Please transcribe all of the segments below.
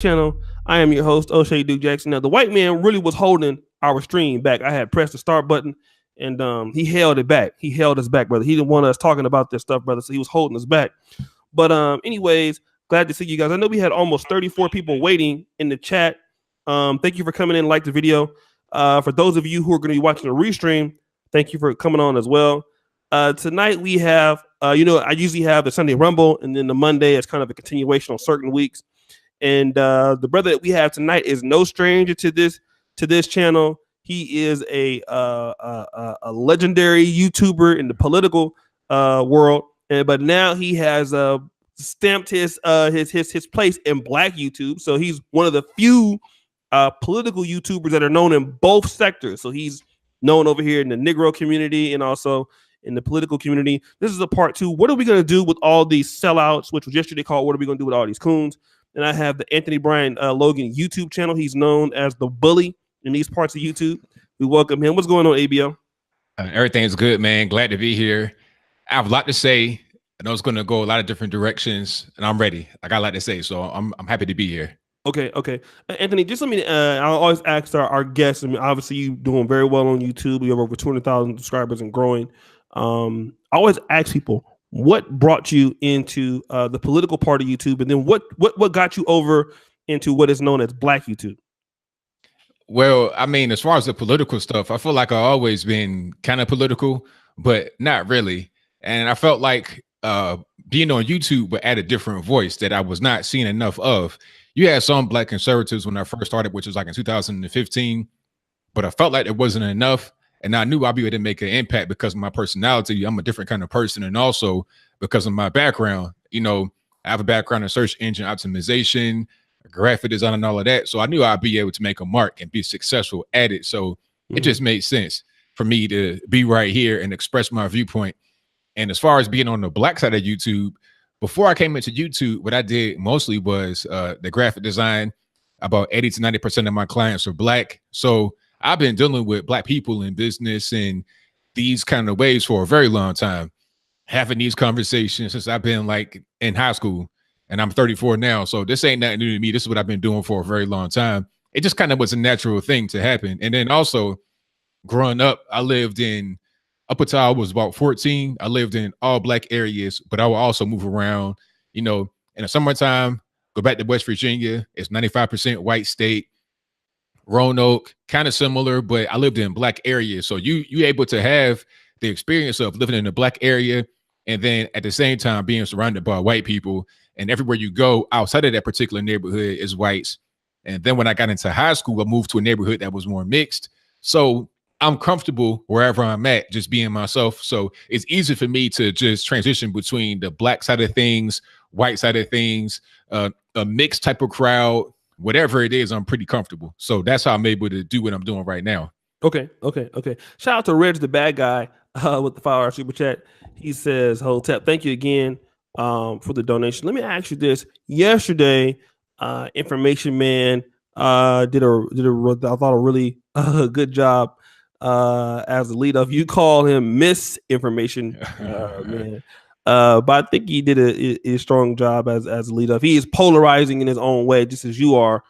channel. I am your host, Oshay Duke Jackson. Now, the white man really was holding our stream back. I had pressed the start button and he held it back. He held us back, brother. He didn't want us talking about this stuff, brother. So he was holding us back. But anyways, glad to see you guys. I know we had almost 34 people waiting in the chat. Thank you for coming in and like the video. For those of you who are going to be watching the restream, thank you for coming on as well. Tonight we have, I usually have the Sunday Rumble, and then the Monday is kind of a continuation on certain weeks. And the brother that we have tonight is no stranger to this channel. He is a legendary YouTuber in the political world, but now he has stamped his place in Black YouTube. So he's one of the few political YouTubers that are known in both sectors. So he's known over here in the Negro community and also in the political community. This is a part two. What are we going to do with all these sellouts, which was yesterday called What Are We Going to Do with All These Coons? And I have the Brian Logan YouTube channel. He's known as the bully in these parts of YouTube. We welcome him. What's going on, ABL? Everything is good, man. Glad to be here. I have a lot to say. I know it's going to go a lot of different directions, and I'm ready. I got a lot to say, so I'm happy to be here. Okay. Anthony, just let me, I always ask our guests, I mean, obviously you doing very well on YouTube. You have over 200,000 subscribers and growing. I always ask people, what brought you into the political part of YouTube, and then what got you over into what is known as Black YouTube? Well, I mean, as far as the political stuff, I feel like I've always been kind of political, but not really. And I felt like being on YouTube would add a different voice that I was not seeing enough of. You had some Black conservatives when I first started, which was like in 2015, but I felt like it wasn't enough. And I knew I'd be able to make an impact because of my personality. I'm a different kind of person. And also because of my background, I have a background in search engine optimization, graphic design, and all of that. So I knew I'd be able to make a mark and be successful at it. So it just made sense for me to be right here and express my viewpoint. And as far as being on the Black side of YouTube, before I came into YouTube, what I did mostly was the graphic design. About 80 to 90% of my clients are Black. So I've been dealing with Black people in business and these kind of ways for a very long time, having these conversations since I've been like in high school, and I'm 34 now. So this ain't nothing new to me. This is what I've been doing for a very long time. It just kind of was a natural thing to happen. And then also growing up, I lived up until I was about 14, I lived in all Black areas, but I would also move around, in the summertime, go back to West Virginia. It's 95% white state. Roanoke, kind of similar, but I lived in Black areas. So you able to have the experience of living in a Black area and then at the same time being surrounded by white people. And everywhere you go outside of that particular neighborhood is whites. And then when I got into high school, I moved to a neighborhood that was more mixed. So I'm comfortable wherever I'm at, just being myself. So it's easy for me to just transition between the Black side of things, white side of things, a mixed type of crowd. Whatever it is, I'm pretty comfortable. So that's how I'm able to do what I'm doing right now. Okay. Shout out to Reg the bad guy with the $5 super chat. He says, Hotep, thank you again for the donation. Let me ask you this. Yesterday, Information Man did a I thought a really good job as the lead of. You call him Misinformation Man. But I think he did a strong job as a lead up. He is polarizing in his own way, just as you are.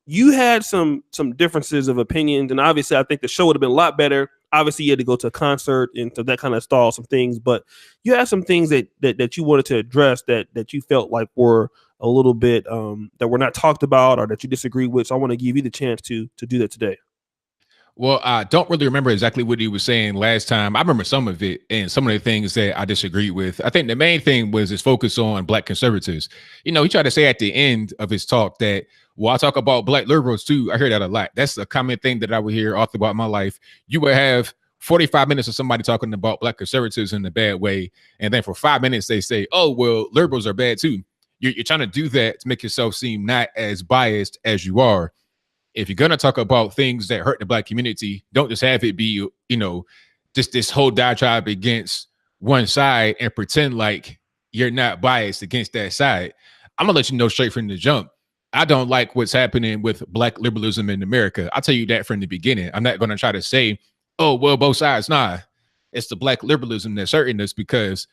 You had some differences of opinions, and obviously I think the show would have been a lot better. Obviously, you had to go to a concert, and so that kind of stalled some things. But you had some things that you wanted to address that you felt like were a little bit that were not talked about or that you disagree with. So I want to give you the chance to do that today. Well, I don't really remember exactly what he was saying last time. I remember some of it and some of the things that I disagreed with. I think the main thing was his focus on Black conservatives. He tried to say at the end of his talk that, well, I talk about Black liberals too. I hear that a lot. That's a common thing that I would hear all throughout my life. You would have 45 minutes of somebody talking about Black conservatives in a bad way. And then for 5 minutes, they say, oh, well, liberals are bad too. You're trying to do that to make yourself seem not as biased as you are. If you're going to talk about things that hurt the Black community, don't just have it be, just this whole diatribe against one side and pretend like you're not biased against that side. I'm going to let you know straight from the jump. I don't like what's happening with Black liberalism in America. I'll tell you that from the beginning. I'm not going to try to say, oh, well, both sides. Nah, it's the Black liberalism that's hurting us because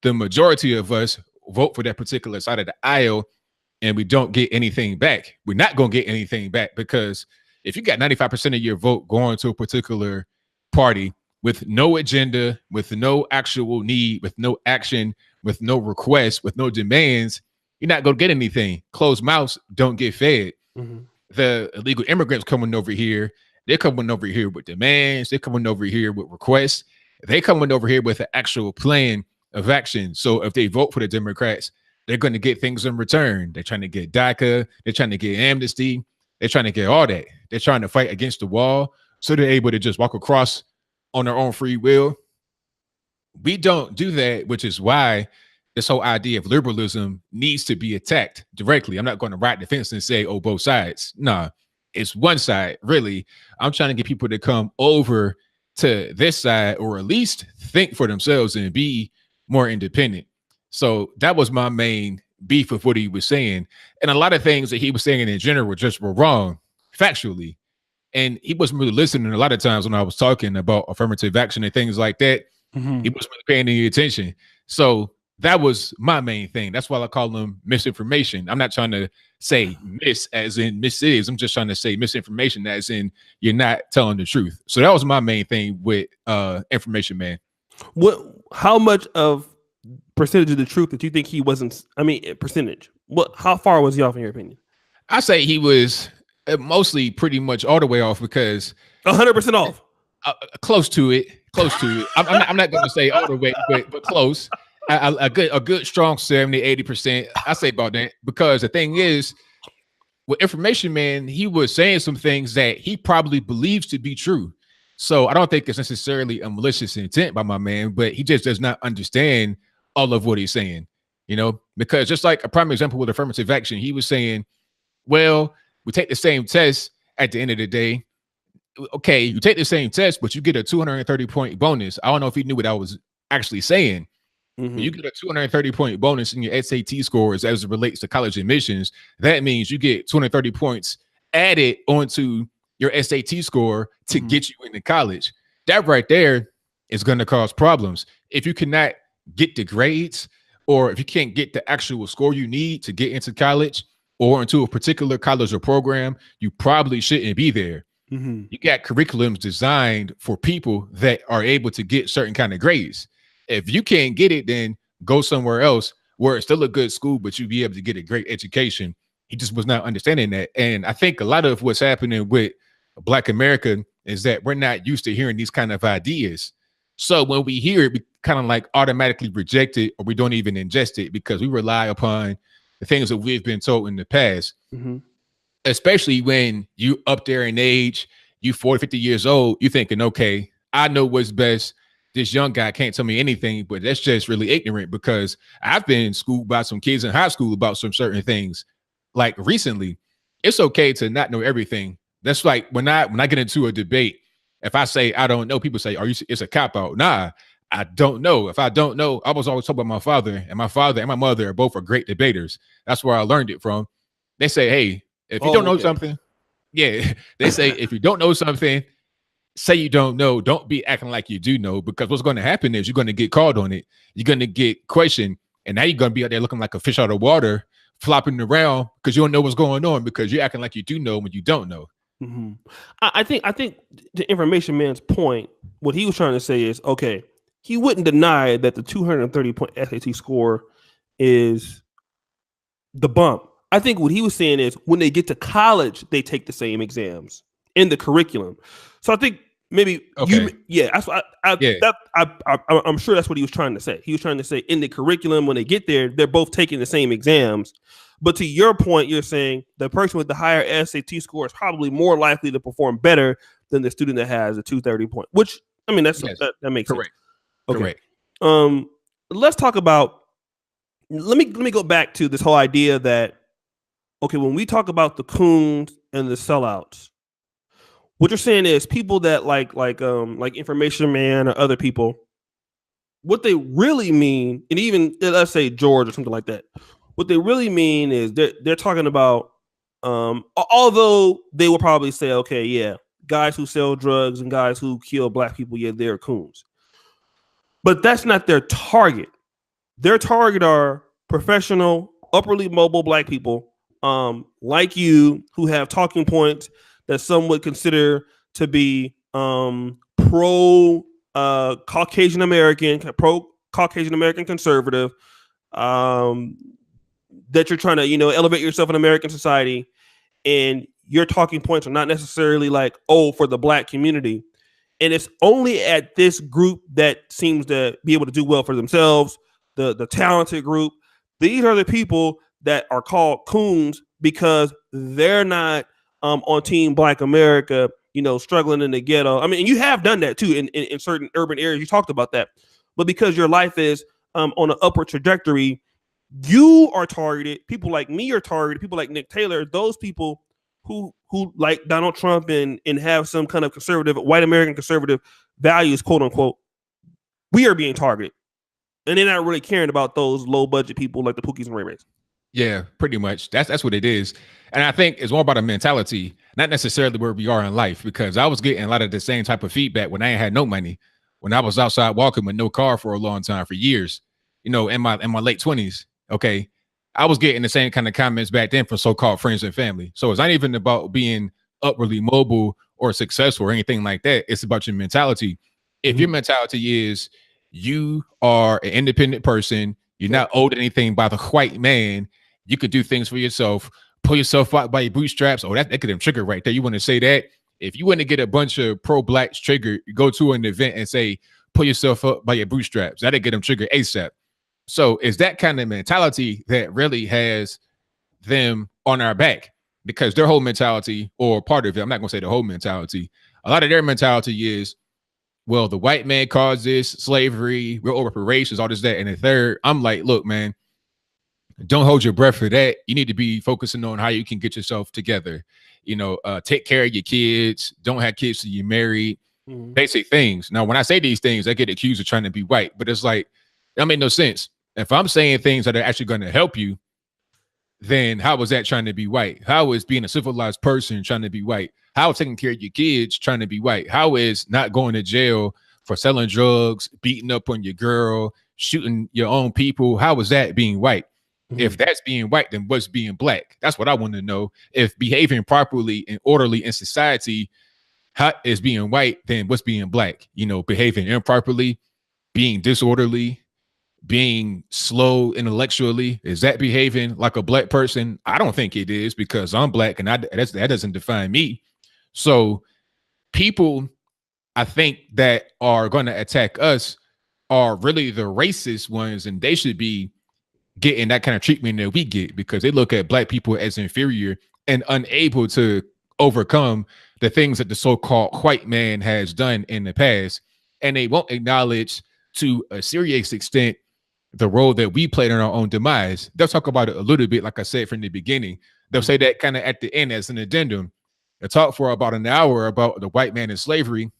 the majority of us vote for that particular side of the aisle and we don't get anything back. We're not going to get anything back, because if you got 95% of your vote going to a particular party with no agenda, with no actual need, with no action, with no requests, with no demands, you're not going to get anything. Closed mouths don't get fed. Mm-hmm. The illegal immigrants coming over here, they're coming over here with demands. They're coming over here with requests. They're coming over here with an actual plan of action. So if they vote for the Democrats, they're going to get things in return. They're trying to get DACA. They're trying to get amnesty. They're trying to get all that. They're trying to fight against the wall, so they're able to just walk across on their own free will. We don't do that, which is why this whole idea of liberalism needs to be attacked directly. I'm not going to ride the fence and say, oh, both sides. Nah, it's one side, really. I'm trying to get people to come over to this side, or at least think for themselves and be more independent. So that was my main beef with what he was saying. And a lot of things that he was saying in general were wrong factually. And he wasn't really listening a lot of times when I was talking about affirmative action and things like that. Mm-hmm. He wasn't really paying any attention. So that was my main thing. That's why I call them misinformation. I'm not trying to say mis as in mis is. I'm just trying to say misinformation as in you're not telling the truth. So that was my main thing with information man. How much of percentage of the truth that you think he wasn't? I mean, percentage. How far was he off in your opinion? I say he was mostly pretty much all the way off, because 100% off. Close to it. I'm not going to say all the way, but close. A good strong 70-80%. I say about that, because the thing is, with information man, he was saying some things that he probably believes to be true. So I don't think it's necessarily a malicious intent by my man, but he just does not understand all of what he's saying, because just like a prime example with affirmative action, he was saying, well, we take the same test at the end of the day. Okay, you take the same test, but you get a 230-point bonus. I don't know if he knew what I was actually saying. Mm-hmm. When you get a 230-point bonus in your SAT scores as it relates to college admissions, that means you get 230 points added onto your SAT score to get you into college. That right there is going to cause problems. If you cannot get the grades, or if you can't get the actual score you need to get into college or into a particular college or program, you probably shouldn't be there. Mm-hmm. You got curriculums designed for people that are able to get certain kind of grades. If you can't get it, then go somewhere else where it's still a good school, but you'll be able to get a great education. He just was not understanding that. And I think a lot of what's happening with Black America is that we're not used to hearing these kind of ideas. So when we hear it, we kind of like automatically reject it, or we don't even ingest it, because we rely upon the things that we've been told in the past. Mm-hmm. Especially when you up there in age, you 40, 50 years old, you thinking, okay, I know what's best. This young guy can't tell me anything, but that's just really ignorant, because I've been schooled by some kids in high school about some certain things. Like recently, it's okay to not know everything. That's like when I get into a debate, if I say I don't know, people say, it's a cop out. Nah, I don't know. If I don't know, I was always talking about my father and my mother are both great debaters. That's where I learned it from. They say, hey, if you don't know something, they say, if you don't know something, say you don't know. Don't be acting like you do know, because what's going to happen is you're going to get called on it. You're going to get questioned, and now you're going to be out there looking like a fish out of water, flopping around because you don't know what's going on, because you're acting like you do know when you don't know. Mm-hmm. I think the information man's point, what he was trying to say is, okay, he wouldn't deny that the 230-point SAT score is the bump. I think what he was saying is when they get to college, they take the same exams in the curriculum. So I think maybe, that's what I'm sure that's what he was trying to say. He was trying to say in the curriculum, when they get there, they're both taking the same exams. But to your point, you're saying the person with the higher SAT score is probably more likely to perform better than the student that has a 230 point, which, I mean, that makes correct. Sense. Okay. Correct. Let's talk about, let me go back to this whole idea that, okay, when we talk about the coons and the sellouts, what you're saying is people that like Information Man or other people, what they really mean, and even let's say George or something like that, what they really mean is they're talking about, although they will probably say, okay, yeah, guys who sell drugs and guys who kill Black people, yeah, they're coons. But that's not their target. Their target are professional, upperly mobile Black people like you, who have talking points that some would consider to be pro Caucasian American, pro Caucasian American conservative, that you're trying to, elevate yourself in American society, and your talking points are not necessarily like, oh, for the black community. And it's only at this group that seems to be able to do well for themselves, the talented group. These are the people that are called coons because they're not on Team Black America, struggling in the ghetto. I mean, and you have done that too in certain urban areas. You talked about that. But because your life is on an upward trajectory, you are targeted. People like me are targeted. People like Nick Taylor, those people who like Donald Trump and have some kind of conservative, white American conservative values, quote unquote, we are being targeted. And they're not really caring about those low budget people like the Pookies and Ray Rays. Yeah, pretty much. That's what it is. And I think it's more about a mentality, not necessarily where we are in life, because I was getting a lot of the same type of feedback when I ain't had no money, when I was outside walking with no car for a long time, for years, in my late 20s. Okay. I was getting the same kind of comments back then from so-called friends and family. So it's not even about being upwardly mobile or successful or anything like that. It's about your mentality. If your mentality is you are an independent person, you're not owed anything by the white man, you could do things for yourself, pull yourself out by your bootstraps. Oh, that could have triggered right there. You want to say that? If you want to get a bunch of pro-blacks triggered, you go to an event and say, pull yourself up by your bootstraps. That'll get them triggered ASAP. So it's that kind of mentality that really has them on our back, because their whole mentality, or part of it, I'm not going to say the whole mentality, a lot of their mentality is, well, the white man caused this, slavery, real reparations, all this, that, and the third. I'm like, look, man, don't hold your breath for that. You need to be focusing on how you can get yourself together. Take care of your kids. Don't have kids till you're married. Basic things. Now, when I say these things, I get accused of trying to be white, but it's like, that made no sense. If I'm saying things that are actually going to help you, then how is that trying to be white? How is being a civilized person trying to be white? How is taking care of your kids trying to be white? How is not going to jail for selling drugs, beating up on your girl, shooting your own people? How is that being white? If that's being white, then what's being black? That's what I want to know. If behaving properly and orderly in society is being white, then what's being black? Behaving improperly, being disorderly, being slow intellectually, is that behaving like a black person? I don't think it is, because I'm black and that doesn't define me. So people, I think, that are going to attack us are really the racist ones, and they should be getting that kind of treatment that we get, because they look at black people as inferior and unable to overcome the things that the so-called white man has done in the past. And they won't acknowledge, to a serious extent, the role that we played in our own demise. They'll talk about it a little bit, like I said from the beginning. They'll say that kind of at the end as an addendum. They'll talk for about an hour about the white man and slavery.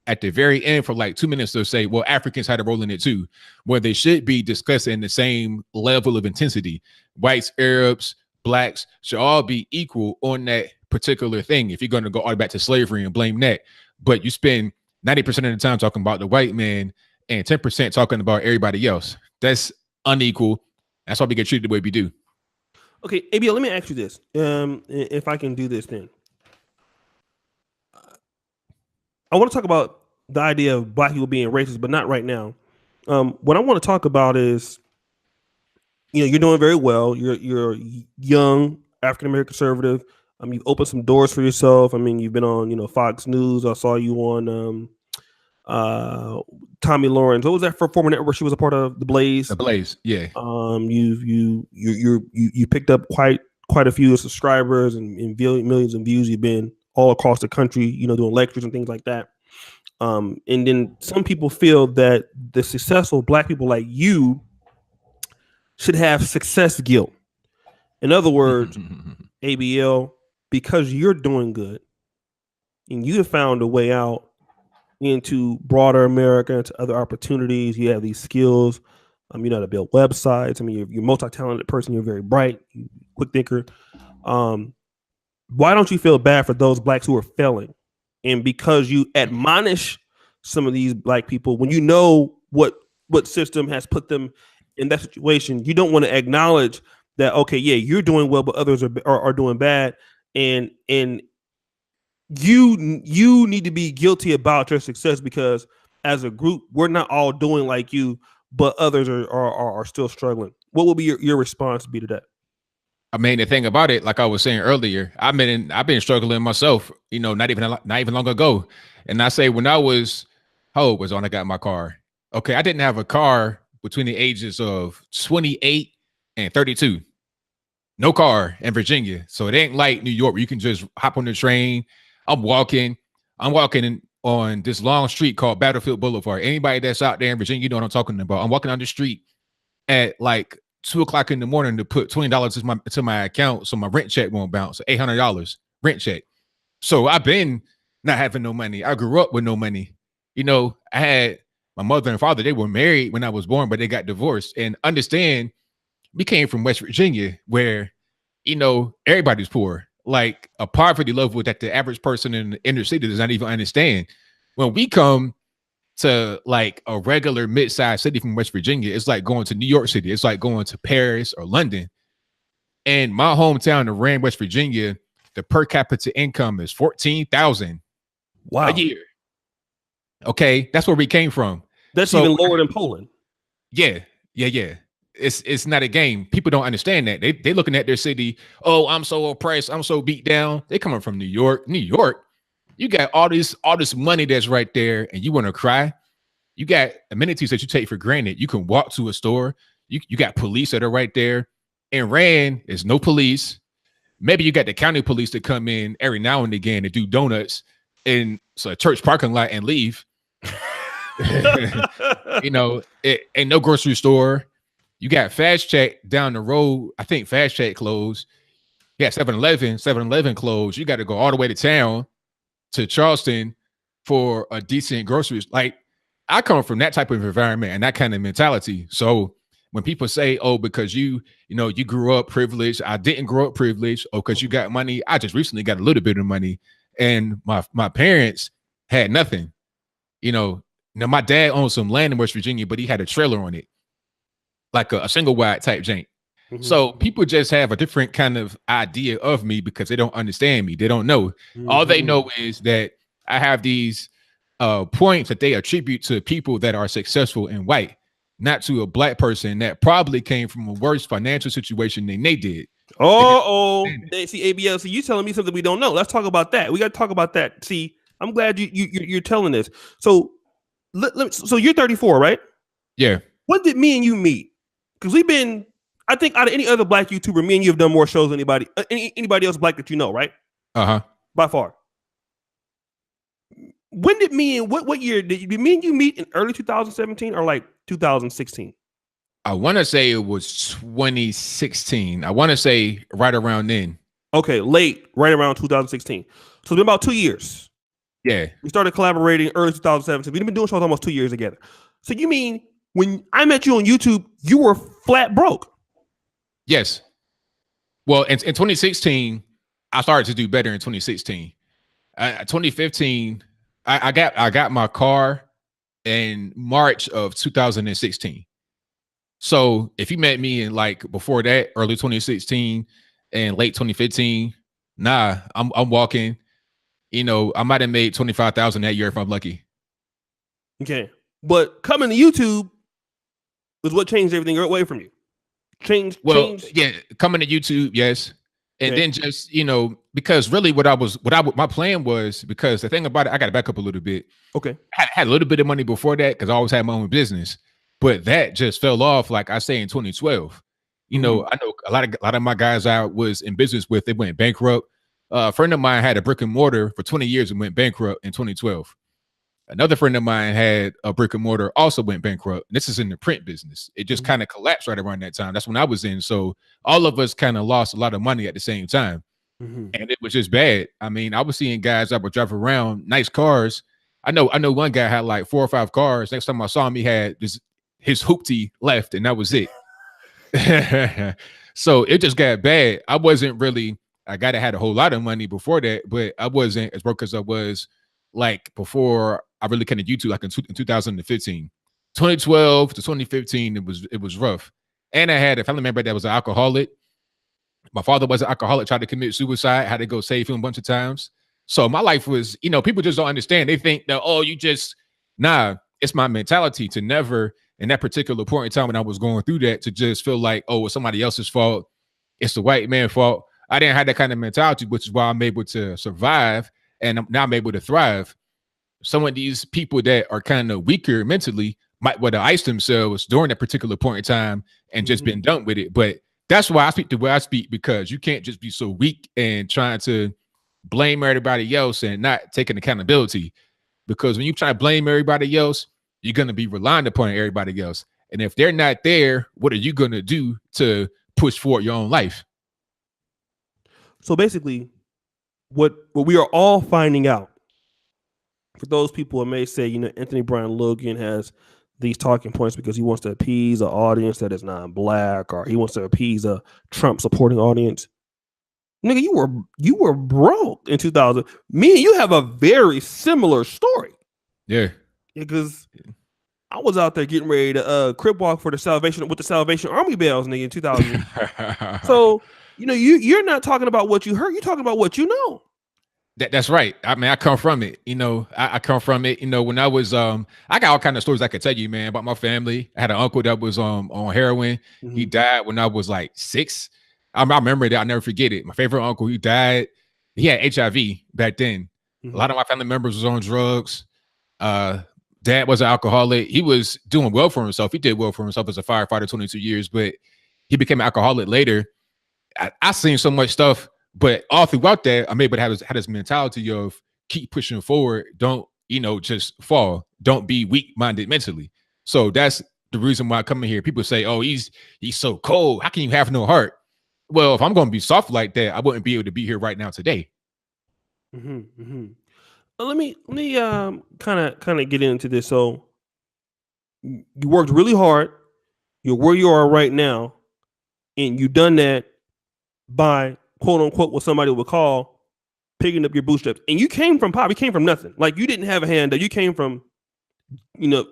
At the very end, for like 2 minutes, they'll say, well, Africans had a role in it too, where they should be discussing the same level of intensity. Whites, Arabs, blacks should all be equal on that particular thing, if you're going to go all the way back to slavery and blame that. But you spend 90% of the time talking about the white man and 10% talking about everybody else. That's unequal. That's why we get treated the way we do. Okay, ABL, let me ask you this. If I can do this, then I want to talk about the idea of black people being racist, but not right now. What I want to talk about is, you're doing very well. You're young African American conservative. You've opened some doors for yourself. I mean, you've been on, Fox News. I saw you on Tommy Lawrence. What was that for former network? She was a part of the Blaze. The Blaze, yeah. You picked up quite a few subscribers and millions of views. You've been all across the country, doing lectures and things like that. And then some people feel that the successful black people like you should have success guilt. In other words, ABL, because you're doing good and you have found a way out into broader America, into other opportunities, you have these skills, you know how to build websites. I mean, you're a multi-talented person, you're very bright, quick thinker. Why don't you feel bad for those blacks who are failing? And because you admonish some of these black people, when you know what system has put them in that situation, you don't want to acknowledge that okay, yeah, you're doing well, but others are doing bad, and you need to be guilty about your success because as a group, we're not all doing like you, but others are still struggling. What will be your response be to that? I mean, the thing about it, like I was saying earlier, I've been struggling myself, not even long ago. And I say when I was was when I got my car. Okay, I didn't have a car between the ages of 28 and 32. No car in Virginia. So it ain't like New York where you can just hop on the train. I'm walking on this long street called Battlefield Boulevard. Anybody that's out there in Virginia, you know what I'm talking about. I'm walking on the street at like 2:00 in the morning to put $20 to my account so my rent check won't bounce. $800 rent check. So I've been not having no money. I grew up with no money. I had my mother and father, they were married when I was born, but they got divorced. And understand, we came from West Virginia where, everybody's poor. Like a poverty level that the average person in the inner city does not even understand. When we come to like a regular mid-sized city from West Virginia, it's like going to New York City. It's like going to Paris or London. And my hometown of Rand, West Virginia, the per capita income is $14,000 a year. Okay, that's where we came from. That's even lower than Poland. Yeah. It's not a game. People don't understand that. They looking at their city. Oh, I'm so oppressed. I'm so beat down. They coming from New York. New York, you got all this money that's right there, and you want to cry. You got amenities that you take for granted. You can walk to a store. You got police that are right there. In Rand, there's no police. Maybe you got the county police that come in every now and again to do donuts in a church parking lot and leave. It ain't no grocery store. You got Fast Check down the road. I think Fast Check closed. Yeah, 7-Eleven closed. You got to go all the way to town to Charleston for a decent groceries. Like, I come from that type of environment and that kind of mentality. So when people say, oh, because you grew up privileged, I didn't grow up privileged, or because you got money, I just recently got a little bit of money. And my parents had nothing. Now my dad owned some land in West Virginia, but he had a trailer on it, like a single wide type jank. Mm-hmm. So people just have a different kind of idea of me because they don't understand me. They don't know. Mm-hmm. All they know is that I have these points that they attribute to people that are successful and white, not to a black person that probably came from a worse financial situation than they did. They see ABL. So you telling me something we don't know. Let's talk about that. We got to talk about that. See, I'm glad you're telling this. So, so you're 34, right? Yeah. When did me and you meet? Because we've been, I think, out of any other black YouTuber, me and you have done more shows than anybody else black that you know, right? By far. When did what year did me and you meet? In early 2017 or like 2016? I want to say it was 2016. I want to say right around then. Okay, right around 2016. So it's been about 2 years. Yeah. We started collaborating early 2017. We've been doing shows almost 2 years together. So you mean when I met you on YouTube, you were flat broke? Yes. Well, in 2016, I started to do better in 2016. 2015, I got my car in March of 2016. So if you met me in like before that, early 2016 and late 2015, I'm walking. I might have made 25,000 that year if I'm lucky. Okay, but coming to YouTube was what changed everything away from you. Changed. Yeah, coming to YouTube, yes, and then just because really my plan was, because the thing about it, I got to back up a little bit. Okay, I had a little bit of money before that because I always had my own business, but that just fell off. Like I say, in 2012, I know a lot of my guys I was in business with, they went bankrupt. A friend of mine had a brick and mortar for 20 years and went bankrupt in 2012. Another friend of mine had a brick and mortar, also went bankrupt. This is in the print business. It just kind of collapsed right around that time. That's when I was in. So all of us kind of lost a lot of money at the same time. And it was just bad. I mean, I was seeing guys that would drive around nice cars. I know one guy had like 4 or 5 cars. Next time I saw him, he had his hoopty left, and that was it. So it just got bad. I wasn't really, I gotta had a whole lot of money before that, but I wasn't as broke as I was like before I really came to YouTube, like in 2015. 2012 to 2015, it was rough. And I had a family member that was an alcoholic. My father was an alcoholic, tried to commit suicide, had to go save him a bunch of times. So my life was, people just don't understand. They think that, oh, it's my mentality to never, in that particular point in time when I was going through that, to just feel like, oh, it's somebody else's fault. It's the white man's fault. I didn't have that kind of mentality, which is why I'm able to survive and now I'm able to thrive. Some of these people that are kind of weaker mentally might want to ice themselves during that particular point in time and just been done with it. But that's why I speak the way I speak, because you can't just be so weak and trying to blame everybody else and not taking accountability. Because when you try to blame everybody else, you're going to be relying upon everybody else. And if they're not there, what are you going to do to push forward your own life? So basically, what we are all finding out, for those people who may say, Anthony Brian Logan has these talking points because he wants to appease an audience that is non-black, or he wants to appease a Trump supporting audience. Nigga, you were broke in 2000. Me and you have a very similar story. Yeah. Because I was out there getting ready to crip walk for the Salvation Army bells, nigga, in 2000. So, you're not talking about what you heard. You're talking about what you know. That's right. I mean, I come from it. I come from it. When I was, I got all kind of stories I could tell you, man, about my family. I had an uncle that was on heroin. Mm-hmm. He died when I was like 6. I remember that. I'll never forget it. My favorite uncle, he died. He had HIV back then. Mm-hmm. A lot of my family members was on drugs. Dad was an alcoholic. He was doing well for himself. He did well for himself as a firefighter, 22 years, but he became an alcoholic later. I seen so much stuff, but all throughout that, I'm able to have this mentality of keep pushing forward. Don't, just fall. Don't be weak-minded mentally. So that's the reason why I come in here. People say, oh, he's so cold. How can you have no heart? Well, if I'm going to be soft like that, I wouldn't be able to be here right now today. Mm-hmm, mm-hmm. Let me kind of get into this. So you worked really hard. You're where you are right now, and you've done that by quote unquote what somebody would call picking up your bootstraps. And you came from poverty. You came from nothing. Like, you didn't have a handout. You came from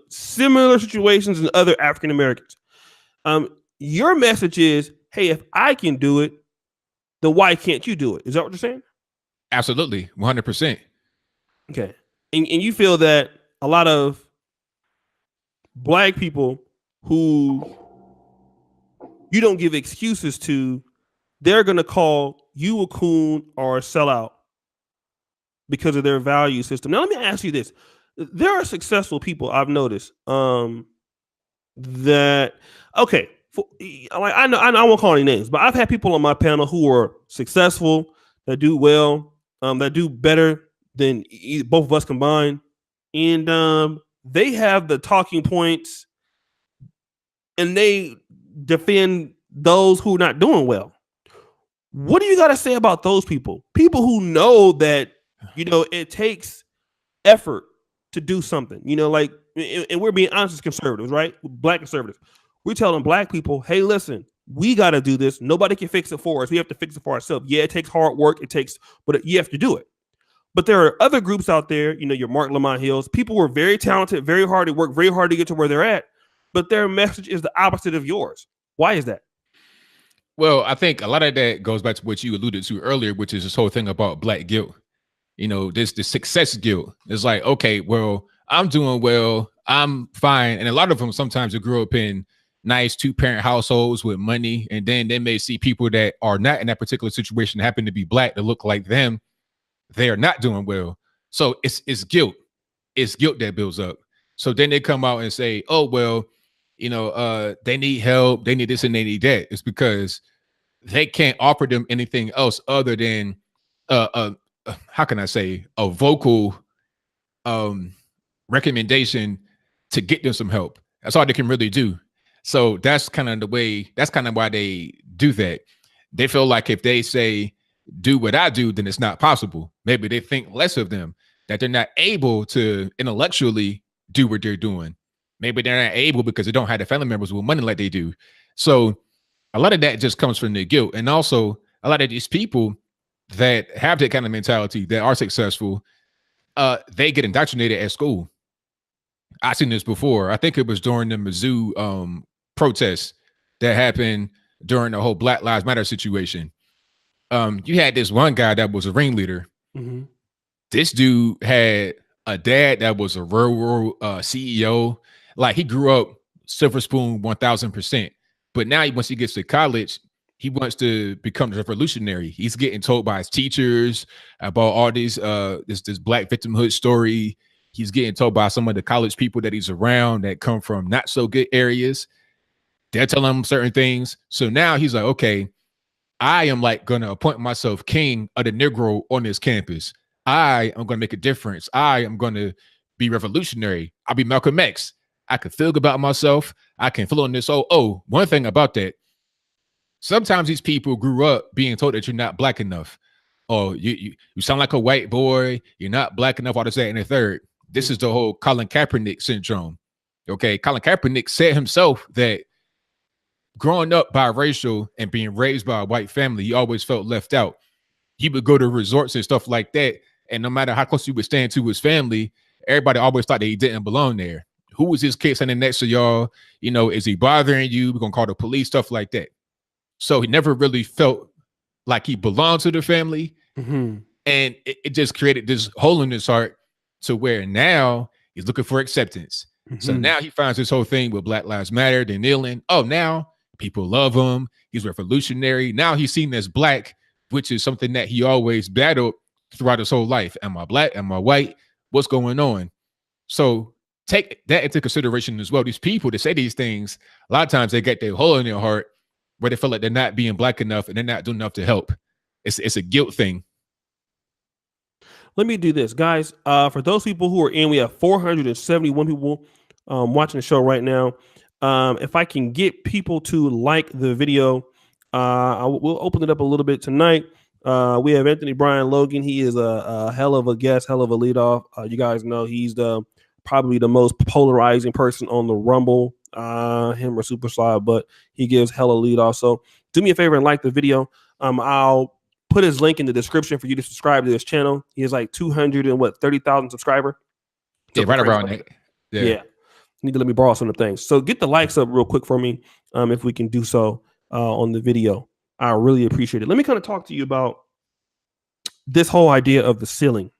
similar situations as other African Americans. Your message is, hey, if I can do it, then why can't you do it? Is that what you're saying? Absolutely, 100%. Okay. And you feel that a lot of black people who you don't give excuses to, they're going to call you a coon or a sellout because of their value system. Now, let me ask you this. There are successful people I've noticed that, okay, I know I won't call any names, but I've had people on my panel who are successful, that do well, that do better than both of us combined, and they have the talking points, and they defend those who are not doing well. What do you got to say about those people? People who know that it takes effort to do something. Like, and we're being honest as conservatives, right? Black conservatives. We're telling black people, hey, listen, we got to do this. Nobody can fix it for us. We have to fix it for ourselves. Yeah, it takes hard work. But you have to do it. But there are other groups out there, your Mark Lamont Hills. People were very talented, very hard to work, very hard to get to where they're at. But their message is the opposite of yours. Why is that? Well, I think a lot of that goes back to what you alluded to earlier, which is this whole thing about black guilt. This success guilt. It's like, okay, well, I'm doing well, I'm fine. And a lot of them sometimes they grew up in nice 2-parent households with money, and then they may see people that are not in that particular situation, happen to be black, that look like them. They are not doing well. So it's guilt. It's guilt that builds up. So then they come out and say, oh, well, they need help, they need this and they need that. It's because they can't offer them anything else other than how can I say, a vocal recommendation to get them some help. That's all they can really do. So that's kind of why they do that. They feel like if they say, do what I do, then it's not possible. Maybe they think less of them, that they're not able to intellectually do what they're doing. Maybe they're not able because they don't have the family members with money like they do. So a lot of that just comes from their guilt. And also a lot of these people that have that kind of mentality, that are successful, they get indoctrinated at school. I've seen this before. I think it was during the Mizzou protests that happened during the whole Black Lives Matter situation. You had this one guy that was a ringleader. Mm-hmm. This dude had a dad that was a rural CEO. Like he grew up silver spoon 1000%. But now once he gets to college, he wants to become a revolutionary. He's getting told by his teachers about all these this black victimhood story. He's getting told by some of the college people that he's around that come from not so good areas. They're telling him certain things. So now he's like, okay, I am like going to appoint myself king of the Negro on this campus. I am going to make a difference. I am going to be revolutionary. I'll be Malcolm X. I can feel good about myself. I can feel on this. One thing about that. Sometimes these people grew up being told that you're not black enough. Oh, you sound like a white boy. You're not black enough. All this, that, and the third. This is the whole Colin Kaepernick syndrome. Okay. Colin Kaepernick said himself that growing up biracial and being raised by a white family, he always felt left out. He would go to resorts and stuff like that. And no matter how close he would stand to his family, everybody always thought that he didn't belong there. Who was his kid standing next to y'all? You know, is he bothering you? We're going to call the police, stuff like that. So he never really felt like he belonged to the family. Mm-hmm. And it just created this hole in his heart to where now he's looking for acceptance. Mm-hmm. So now he finds this whole thing with Black Lives Matter, they're kneeling. Oh, now people love him. He's revolutionary. Now he's seen as black, which is something that he always battled throughout his whole life. Am I black? Am I white? What's going on? So take that into consideration as well. These people that say these things, a lot of times they get their hole in their heart where they feel like they're not being black enough and they're not doing enough to help. It's a guilt thing. Let me do this, guys. For those people who are in, we have 471 people watching the show right now. If I can get people to like the video, we'll open it up a little bit tonight. We have Brian Logan. He is a hell of a guest, hell of a leadoff. You guys know he's probably the most polarizing person on the Rumble, him or Superstar, but he gives hella leadoff. So do me a favor and like the video. I'll put his link in the description for you to subscribe to this channel. He has like 230,000 subscribers. Yeah, right around that. Yeah. You need to let me borrow some of the things. So get the likes up real quick for me, if we can do so on the video. I really appreciate it. Let me kind of talk to you about this whole idea of the ceiling.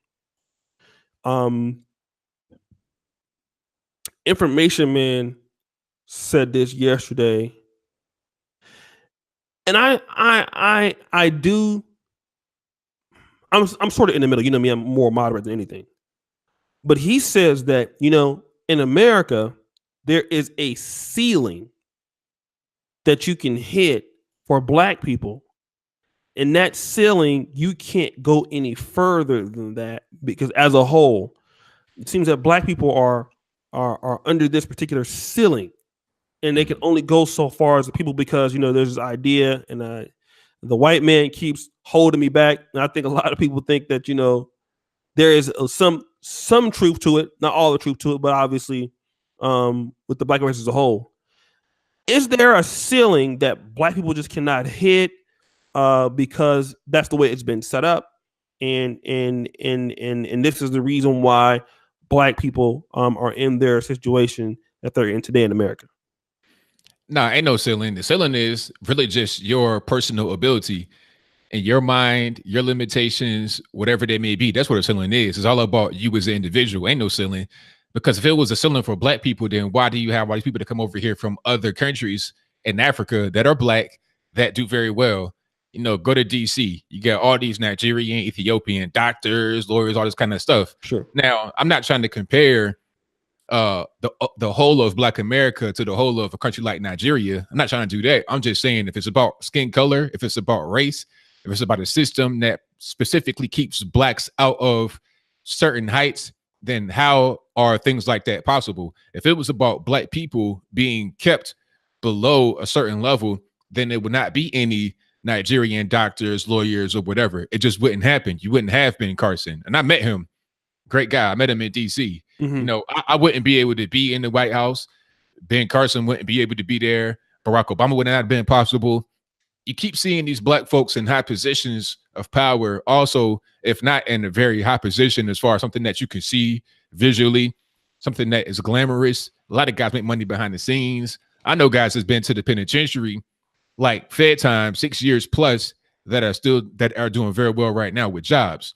Information Man said this yesterday, and I'm sort of in the middle. You know me, I'm more moderate than anything. But he says that, you know, in America, there is a ceiling that you can hit for black people. And that ceiling, you can't go any further than that, because as a whole, it seems that black people are under this particular ceiling, and they can only go so far as the people, because, you know, there's this idea, and the white man keeps holding me back. And I think a lot of people think that, you know, there is some truth to it, not all the truth to it, but obviously with the black race as a whole. Is there a ceiling that black people just cannot hit because that's the way it's been set up, and this is the reason why black people are in their situation that they're in today in America? Nah, ain't no ceiling. The ceiling is really just your personal ability and your mind, your limitations, whatever they may be. That's what a ceiling is. It's all about you as an individual. Ain't no ceiling. Because if it was a ceiling for black people, then why do you have all these people that come over here from other countries in Africa that are black that do very well? You know, go to DC. You got all these Nigerian, Ethiopian doctors, lawyers, all this kind of stuff. Sure. Now, I'm not trying to compare the whole of Black America to the whole of a country like Nigeria. I'm not trying to do that. I'm just saying, if it's about skin color, if it's about race, if it's about a system that specifically keeps blacks out of certain heights, then how are things like that possible? If it was about black people being kept below a certain level, then there would not be any Nigerian doctors, lawyers, or whatever. It just wouldn't happen. You wouldn't have Ben Carson. And I met him. Great guy. I met him in DC. Mm-hmm. You know, I wouldn't be able to be in the White House. Ben Carson wouldn't be able to be there. Barack Obama would not have been possible. You keep seeing these black folks in high positions of power, also, if not in a very high position as far as something that you can see visually, something that is glamorous. A lot of guys make money behind the scenes. I know guys that's been to the penitentiary, like Fed time, 6 years plus, that are doing very well right now with jobs.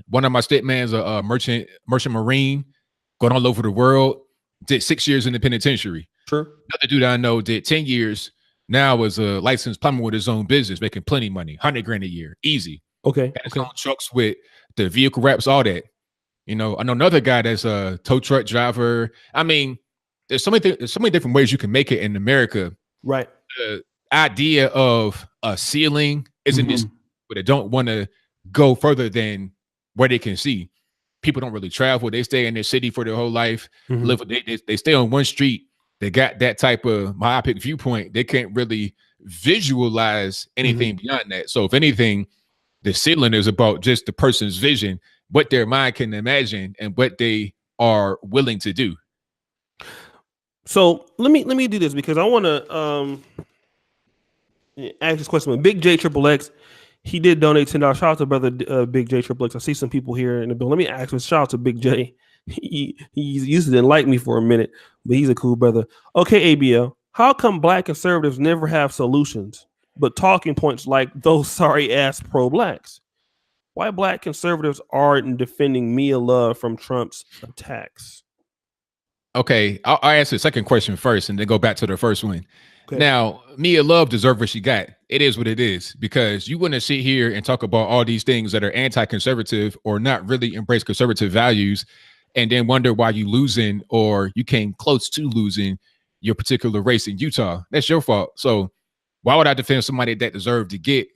One of my stepman's a merchant marine, going all over the world. Did 6 years in the penitentiary. Sure. Another dude I know did 10 years. Now is a licensed plumber with his own business, making plenty of money, 100 grand a year, easy. Okay. Got his own trucks with the vehicle wraps, all that. I know another guy that's a tow truck driver. I mean, there's so many different ways you can make it in America. Right. The idea of a ceiling isn't just, but they don't want to go further than where they can see. People don't really travel. They stay in their city for their whole life. They stay on one street. They got that type of myopic viewpoint. They can't really visualize anything beyond that. So if anything, the ceiling is about just the person's vision, what their mind can imagine, and what they are willing to do. So let me do this because I want to ask this question. With Big J Triple X, he did donate $10. Shout out to brother Big J Triple X. I see some people here in the bill. Let me ask him. Shout out to Big J. He used to didn't like me for a minute, but he's a cool brother. Okay, ABL. How come black conservatives never have solutions, but talking points like those sorry ass pro-blacks? Why black conservatives aren't defending Mia Love from Trump's attacks? Okay, I'll answer the second question first and then go back to the first one. Okay. Now, Mia Love deserves what she got. It is what it is, because you wouldn't sit here and talk about all these things that are anti-conservative or not really embrace conservative values and then wonder why you losing or you came close to losing your particular race in Utah. That's your fault. So why would I defend somebody that deserved to get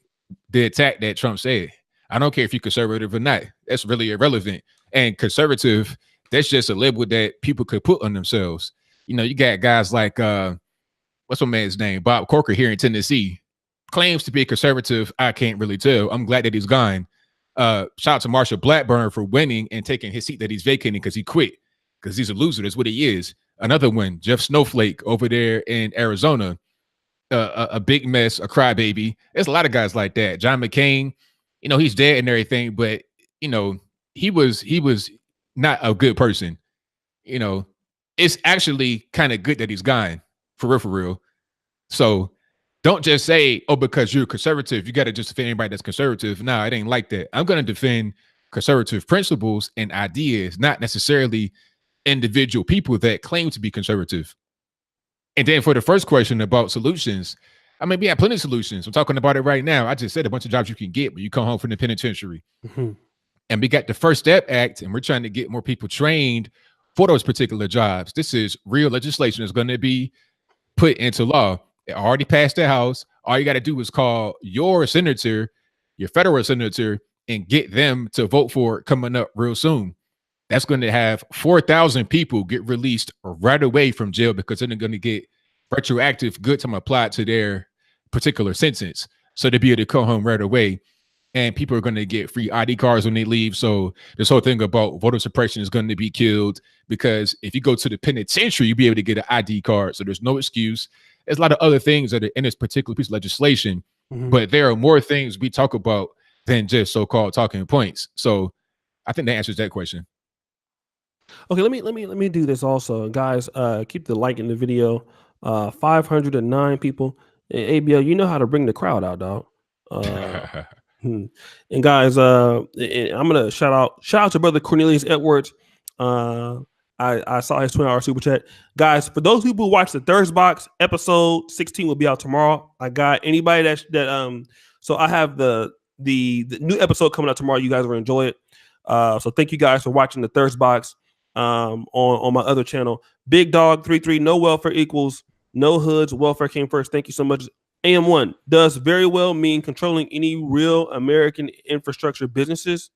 the attack that Trump said? I don't care if you're conservative or not. That's really irrelevant. And conservative, that's just a label that people could put on themselves. You got guys like what's my man's name? Bob Corker here in Tennessee. Claims to be a conservative. I can't really tell. I'm glad that he's gone. Shout out to Marsha Blackburn for winning and taking his seat that he's vacating because he quit. Because he's a loser. That's what he is. Another one, Jeff Snowflake over there in Arizona. A big mess, a crybaby. There's a lot of guys like that. John McCain, he's dead and everything, but he was not a good person. It's actually kind of good that he's gone, for real. So don't just say, oh, because you're conservative, you got to just defend anybody that's conservative. No, it ain't like that. I'm going to defend conservative principles and ideas, not necessarily individual people that claim to be conservative. And then for the first question about solutions, I mean, we have plenty of solutions. I'm talking about it right now. I just said a bunch of jobs you can get when you come home from the penitentiary. And we got the First Step Act, and we're trying to get more people trained for those particular jobs. This is real legislation that's going to be put into law. It already passed the House. All you got to do is call your senator, your federal senator, and get them to vote for it coming up real soon. That's going to have 4,000 people get released right away from jail because they're going to get retroactive good time applied to their particular sentence. So they'll be able to come home right away. And people are going to get free ID cards when they leave. So this whole thing about voter suppression is going to be killed because if you go to the penitentiary, you'll be able to get an ID card. So there's no excuse. There's a lot of other things that are in this particular piece of legislation, but there are more things we talk about than just so-called talking points. So I think that answers that question. Okay, let me do this also, guys. Keep the like in the video. 509 people. ABL, you know how to bring the crowd out, dog. And guys, I'm gonna shout out to brother Cornelius Edwards. I saw his 20-hour super chat. Guys, for those people who watch the Thirst Box, episode 16 will be out tomorrow. I got anybody that so I have the new episode coming out tomorrow. You guys will enjoy it. So thank you guys for watching the Thirst Box on my other channel. Big Dog 33, no welfare equals no hoods. Welfare came first. Thank you so much. AM1 does very well mean controlling any real American infrastructure businesses.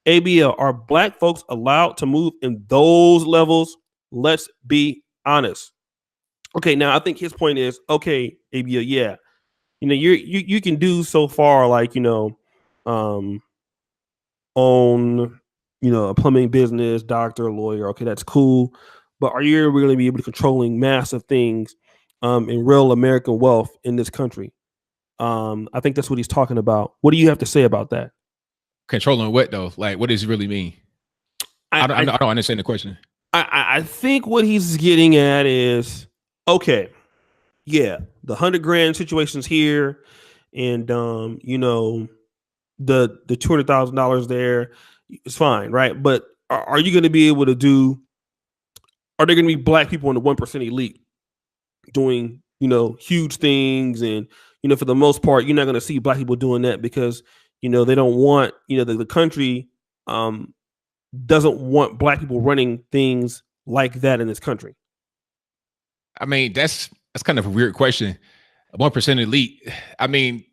ABL, are black folks allowed to move in those levels? Let's be honest. Okay, now I think his point is, okay, ABL, yeah, you can do so far, like own a plumbing business, doctor, lawyer. Okay, that's cool, but are you really be able to controlling massive things in real American wealth in this country? I think that's what he's talking about. What do you have to say about that? Controlling what though? Like, what does it really mean? I don't understand the question. I think what he's getting at is, okay, yeah, the 100 grand situation's here. and the $200,000 there, it's fine, right? But are you going to be able to do? Are there going to be black people in the 1% elite doing huge things? And for the most part, you're not going to see black people doing that because they don't want the country doesn't want black people running things like that in this country. I mean, that's kind of a weird question. 1% elite. I mean,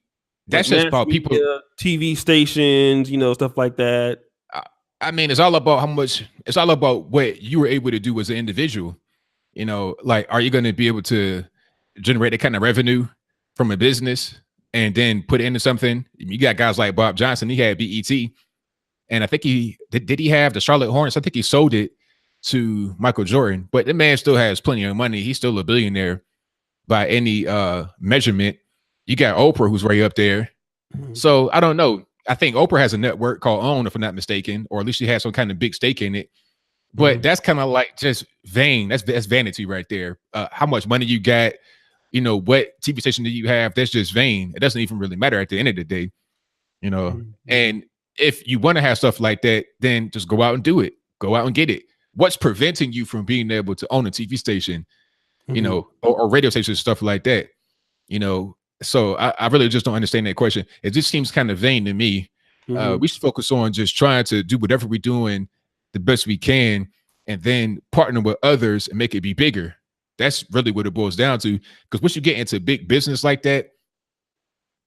that's like just about media, people, TV stations, stuff like that. I mean, it's all about how much. It's all about what you were able to do as an individual. Like, are you going to be able to generate that kind of revenue from a business and then put it into something? You got guys like Bob Johnson. He had BET, and I think he did. He have the Charlotte Hornets. I think he sold it to Michael Jordan, but the man still has plenty of money. He's still a billionaire by any measurement. You got Oprah, who's right up there. Mm-hmm. So I don't know. I think Oprah has a network called OWN, if I'm not mistaken, or at least she has some kind of big stake in it. But that's kind of like just vain. That's vanity right there. How much money you got, what TV station do you have? That's just vain. It doesn't even really matter at the end of the day, And if you want to have stuff like that, then just go out and do it. Go out and get it. What's preventing you from being able to own a TV station, or radio stations, stuff like that, So I really just don't understand that question. It just seems kind of vain to me. We should focus on just trying to do whatever we're doing the best we can, and then partner with others and make it be bigger. That's really what it boils down to. Because once you get into big business like that,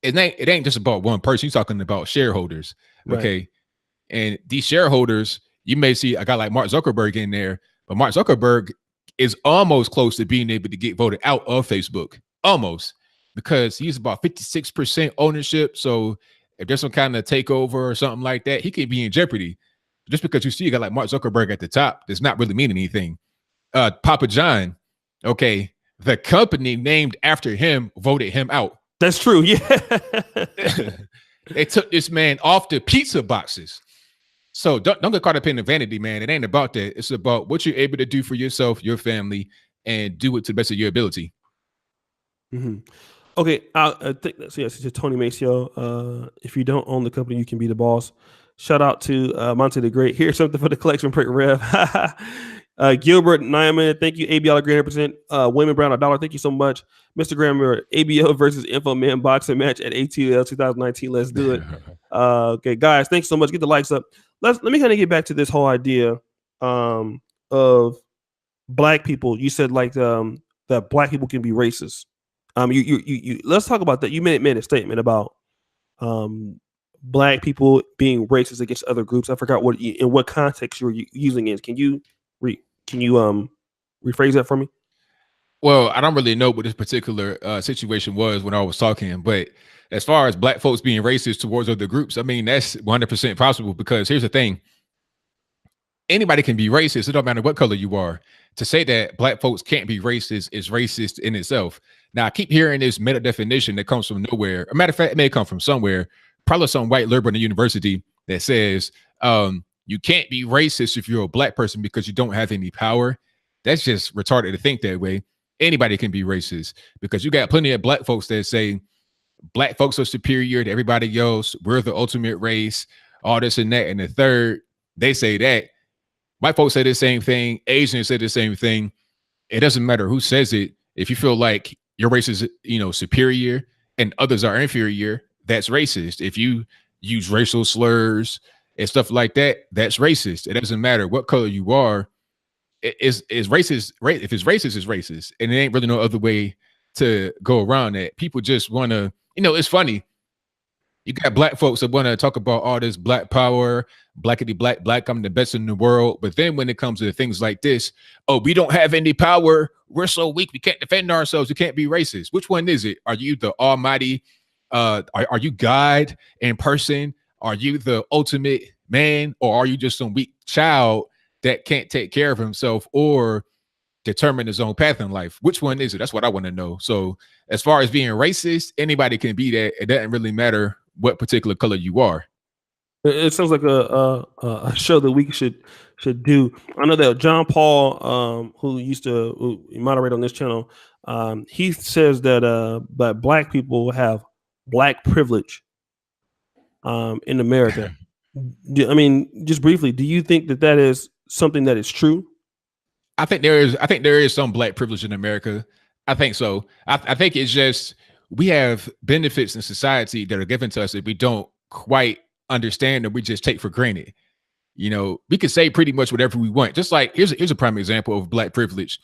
it ain't just about one person. You're talking about shareholders, okay? Right. And these shareholders, you may see a guy like Mark Zuckerberg in there, but Mark Zuckerberg is almost close to being able to get voted out of Facebook, almost, because he's about 56% ownership. So if there's some kind of takeover or something like that, he could be in jeopardy. Just because you see a guy like Mark Zuckerberg at the top does not really mean anything. Papa John, okay, the company named after him voted him out. That's true. Yeah. They took this man off the pizza boxes. So don't get caught up in the vanity, man. It ain't about that. It's about what you're able to do for yourself, your family, and do it to the best of your ability. Mm-hmm. Okay, I think that's it's Tony Maceo. If you don't own the company, you can be the boss. Shout out to Monte the Great. Here's something for the collection prick rev. Gilbert Nyman, thank you. ABL great represent. Women Brown $1. Thank you so much. Mr. Grammar, ABL versus Info Man boxing match at ATL 2019. Let's do it. Okay, guys, thanks so much. Get the likes up. Let me kind of get back to this whole idea of black people. You said like that black people can be racist. You let's talk about that. You made a statement about black people being racist against other groups. I forgot in what context you were using it. Can you rephrase that for me? Well, I don't really know what this particular situation was when I was talking, but as far as black folks being racist towards other groups, I mean, that's 100% possible, because here's the thing. Anybody can be racist. It don't matter what color you are. To say that black folks can't be racist is racist in itself. Now, I keep hearing this meta definition that comes from nowhere. As a matter of fact, it may come from somewhere, probably some white liberal in the university, that says you can't be racist if you're a black person because you don't have any power. That's just retarded to think that way. Anybody can be racist, because you got plenty of black folks that say black folks are superior to everybody else. We're the ultimate race, all this and that. And the third, they say that. White folks say the same thing. Asians say the same thing. It doesn't matter who says it. If you feel like your race is, superior and others are inferior, that's racist. If you use racial slurs and stuff like that, that's racist. It doesn't matter what color you are. It's racist. If it's racist, it's racist. And it ain't really no other way to go around that. People just want to, it's funny. You got black folks that want to talk about all this black power, blackity black, I'm the best in the world. But then when it comes to things like this, oh, we don't have any power. We're so weak. We can't defend ourselves. We can't be racist. Which one is it? Are you the almighty? Are you God in person? Are you the ultimate man? Or are you just some weak child that can't take care of himself or determine his own path in life? Which one is it? That's what I want to know. So as far as being racist, anybody can be that. It doesn't really matter what particular color you are. It sounds like a show that we should do. I know that John Paul, who used to moderate on this channel, he says that black people have black privilege in America. I mean, just briefly, do you think that is something that is true? I think there is some black privilege in America. I think so. I think it's just we have benefits in society that are given to us that we don't quite understand or we just take for granted. You know, we can say pretty much whatever we want. Just like here's a prime example of black privilege.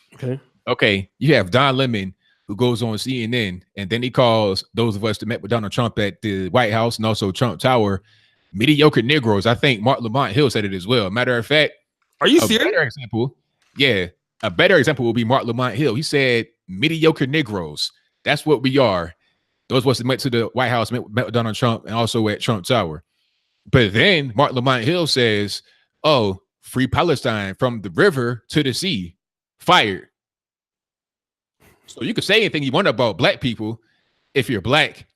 Okay, you have Don Lemon who goes on CNN and then he calls those of us that met with Donald Trump at the White House and also Trump Tower mediocre Negroes. I think Martin Lamont Hill said it as well. Matter of fact, are you serious? A better example will be Martin Lamont Hill. He said mediocre Negroes. That's what we are. Those of us that went to the White House, met with Donald Trump and also at Trump Tower. But then Martin Lamont Hill says, oh, free Palestine from the river to the sea. Fired. So you can say anything you want about black people if you're black.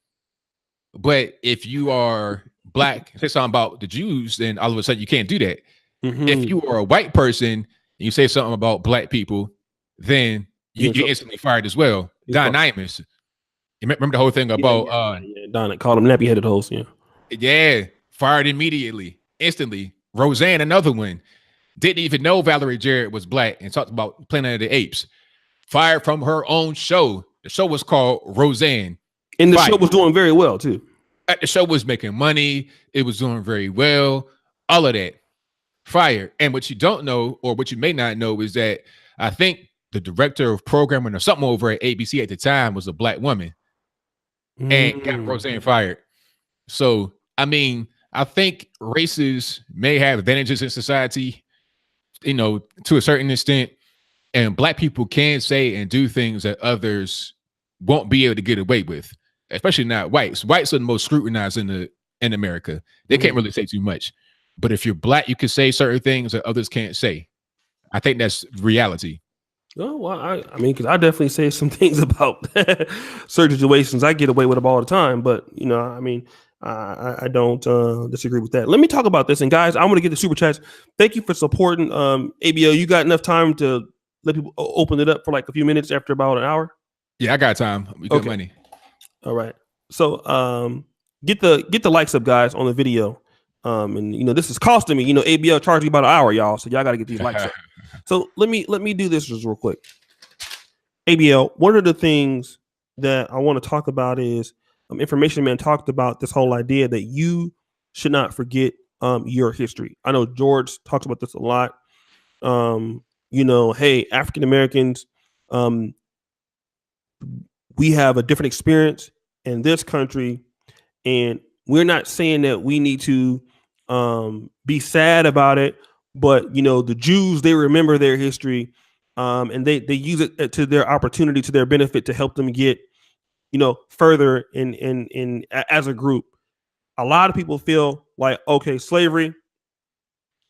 But if you are black, say something about the Jews, then all of a sudden you can't do that. If you are a white person and you say something about black people, then you're instantly fired as well. Don Imus. You remember the whole thing about Don called him nappy-headed host, fired immediately, instantly. Roseanne, another one, didn't even know Valerie Jarrett was black and talked about Planet of the Apes. Fired from her own show. The show was called Roseanne. And the show was doing very well, too. The show was making money. It was doing very well. All of that. Fired. And what you don't know, or what you may not know, is that I think the director of programming or something over at ABC at the time was a black woman and got Roseanne fired. So, I mean, I think races may have advantages in society, you know, to a certain extent, and black people can say and do things that others won't be able to get away with, especially not whites. Whites are the most scrutinized in America. They can't really say too much. But if you're black, you can say certain things that others can't say. I think that's reality. Oh, well, I mean, because I definitely say some things about certain situations. I get away with them all the time. But, you know, I mean, I don't disagree with that. Let me talk about this. And, guys, I'm going to get the super chats. Thank you for supporting ABO. You got enough time to let people open it up for like a few minutes after about an hour? Yeah, I got time. We got money. All right. So get the likes up, guys, on the video. And you know, this is costing me. You know, ABL charging about an hour, y'all. So y'all got to get these likes up. So let me do this just real quick. ABL, one of the things that I want to talk about is Information Man talked about this whole idea that you should not forget your history. I know George talks about this a lot. You know, hey, African Americans, we have a different experience in this country, and we're not saying that we need to be sad about it, but you know, the Jews, they remember their history, and they use it to their opportunity, to their benefit, to help them get, you know, further in as a group. A lot of people feel like, okay, slavery,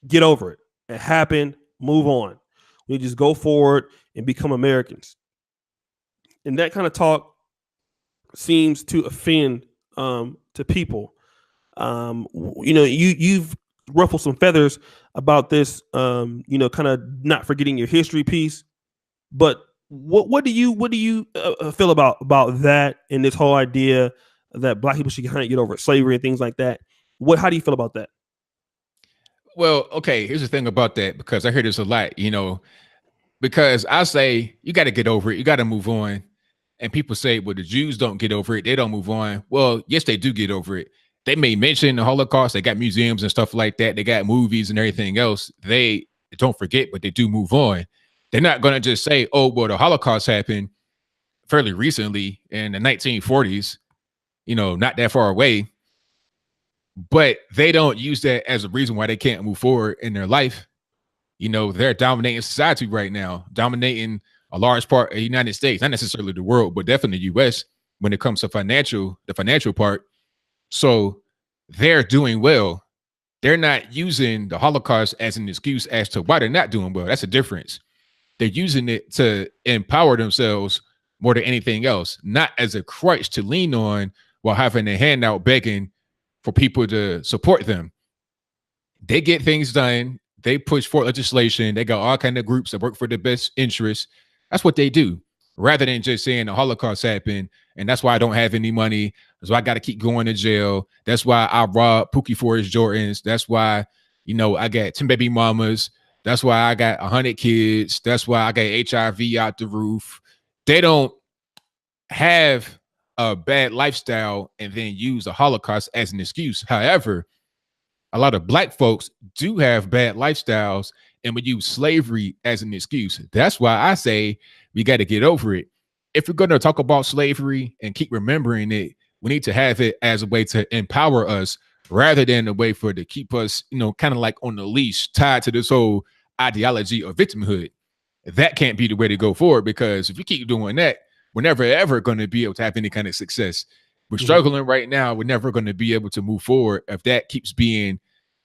get over it. It happened, move on. We just go forward and become Americans. And that kind of talk seems to offend to people. You know, you've ruffled some feathers about this, you know, kind of not forgetting your history piece. But what do you feel about that and this whole idea that black people should kind of get over slavery and things like that? How do you feel about that? Well, okay, here's the thing about that, because I hear this a lot, you know, because I say you got to get over it, you got to move on. And people say, well, the Jews don't get over it, they don't move on. Well, yes, they do get over it. They may mention the Holocaust, they got museums and stuff like that, they got movies and everything else. They don't forget, but they do move on. They're not going to just say, oh, well, the Holocaust happened fairly recently in the 1940s, you know, not that far away. But they don't use that as a reason why they can't move forward in their life. You know, they're dominating society right now, dominating a large part of the United States, not necessarily the world, but definitely the US when it comes to the financial part. So they're doing well. They're not using the Holocaust as an excuse as to why they're not doing well. That's a difference. They're using it to empower themselves more than anything else, not as a crutch to lean on while having a handout begging for people to support them. They get things done. They push for legislation. They got all kinds of groups that work for the best interests. That's what they do. rather than just saying the Holocaust happened and that's why I don't have any money. That's why I got to keep going to jail. That's why I robbed Pookie for his Jordans. That's why, I got 10 baby mamas. That's why I got 100 kids. That's why I got HIV out the roof. They don't have a bad lifestyle and then use the Holocaust as an excuse. However, a lot of Black folks do have bad lifestyles and would use slavery as an excuse. That's why I say we got to get over it. If we're going to talk about slavery and keep remembering it, we need to have it as a way to empower us rather than a way for to keep us, kind of like on the leash, tied to this whole ideology of victimhood. That can't be the way to go forward, because if you keep doing that, we're never ever going to be able to have any kind of success. We're struggling right now. We're never going to be able to move forward if that keeps being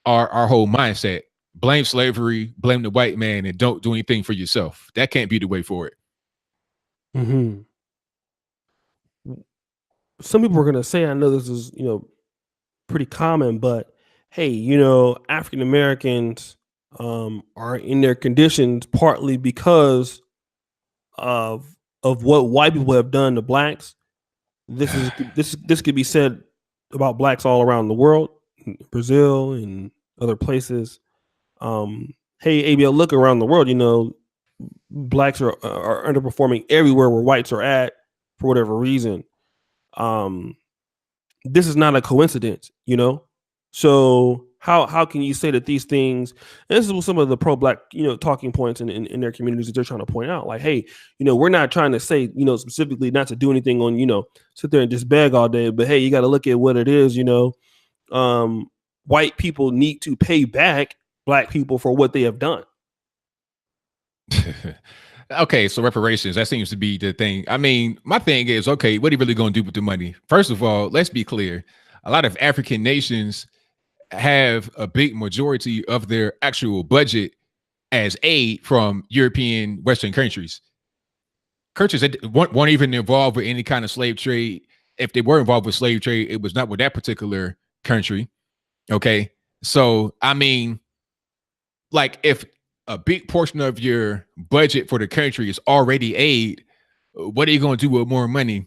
our whole mindset. Blame slavery, blame the white man, and don't do anything for yourself. That can't be the way forward. Mm-hmm. Some people are going to say, I know this is, pretty common, but hey, African Americans are in their conditions partly because of what white people have done to blacks. This could be said about blacks all around the world, Brazil and other places. Hey, ABL, look around the world. Blacks are underperforming everywhere where whites are at for whatever reason. This is not a coincidence, So how can you say that these things? And this is what some of the pro-black, talking points in their communities that they're trying to point out. Like, hey, we're not trying to say, specifically not to do anything on, sit there and just beg all day. But hey, you got to look at what it is. White people need to pay back Black people for what they have done. Okay, so reparations, that seems to be the thing. I mean, my thing is, okay, what are you really going to do with the money? First of all, let's be clear. A lot of African nations have a big majority of their actual budget as aid from European Western countries. Countries that weren't even involved with any kind of slave trade. If they were involved with slave trade, it was not with that particular country. Okay, so I mean, like, if a big portion of your budget for the country is already aid, what are you going to do with more money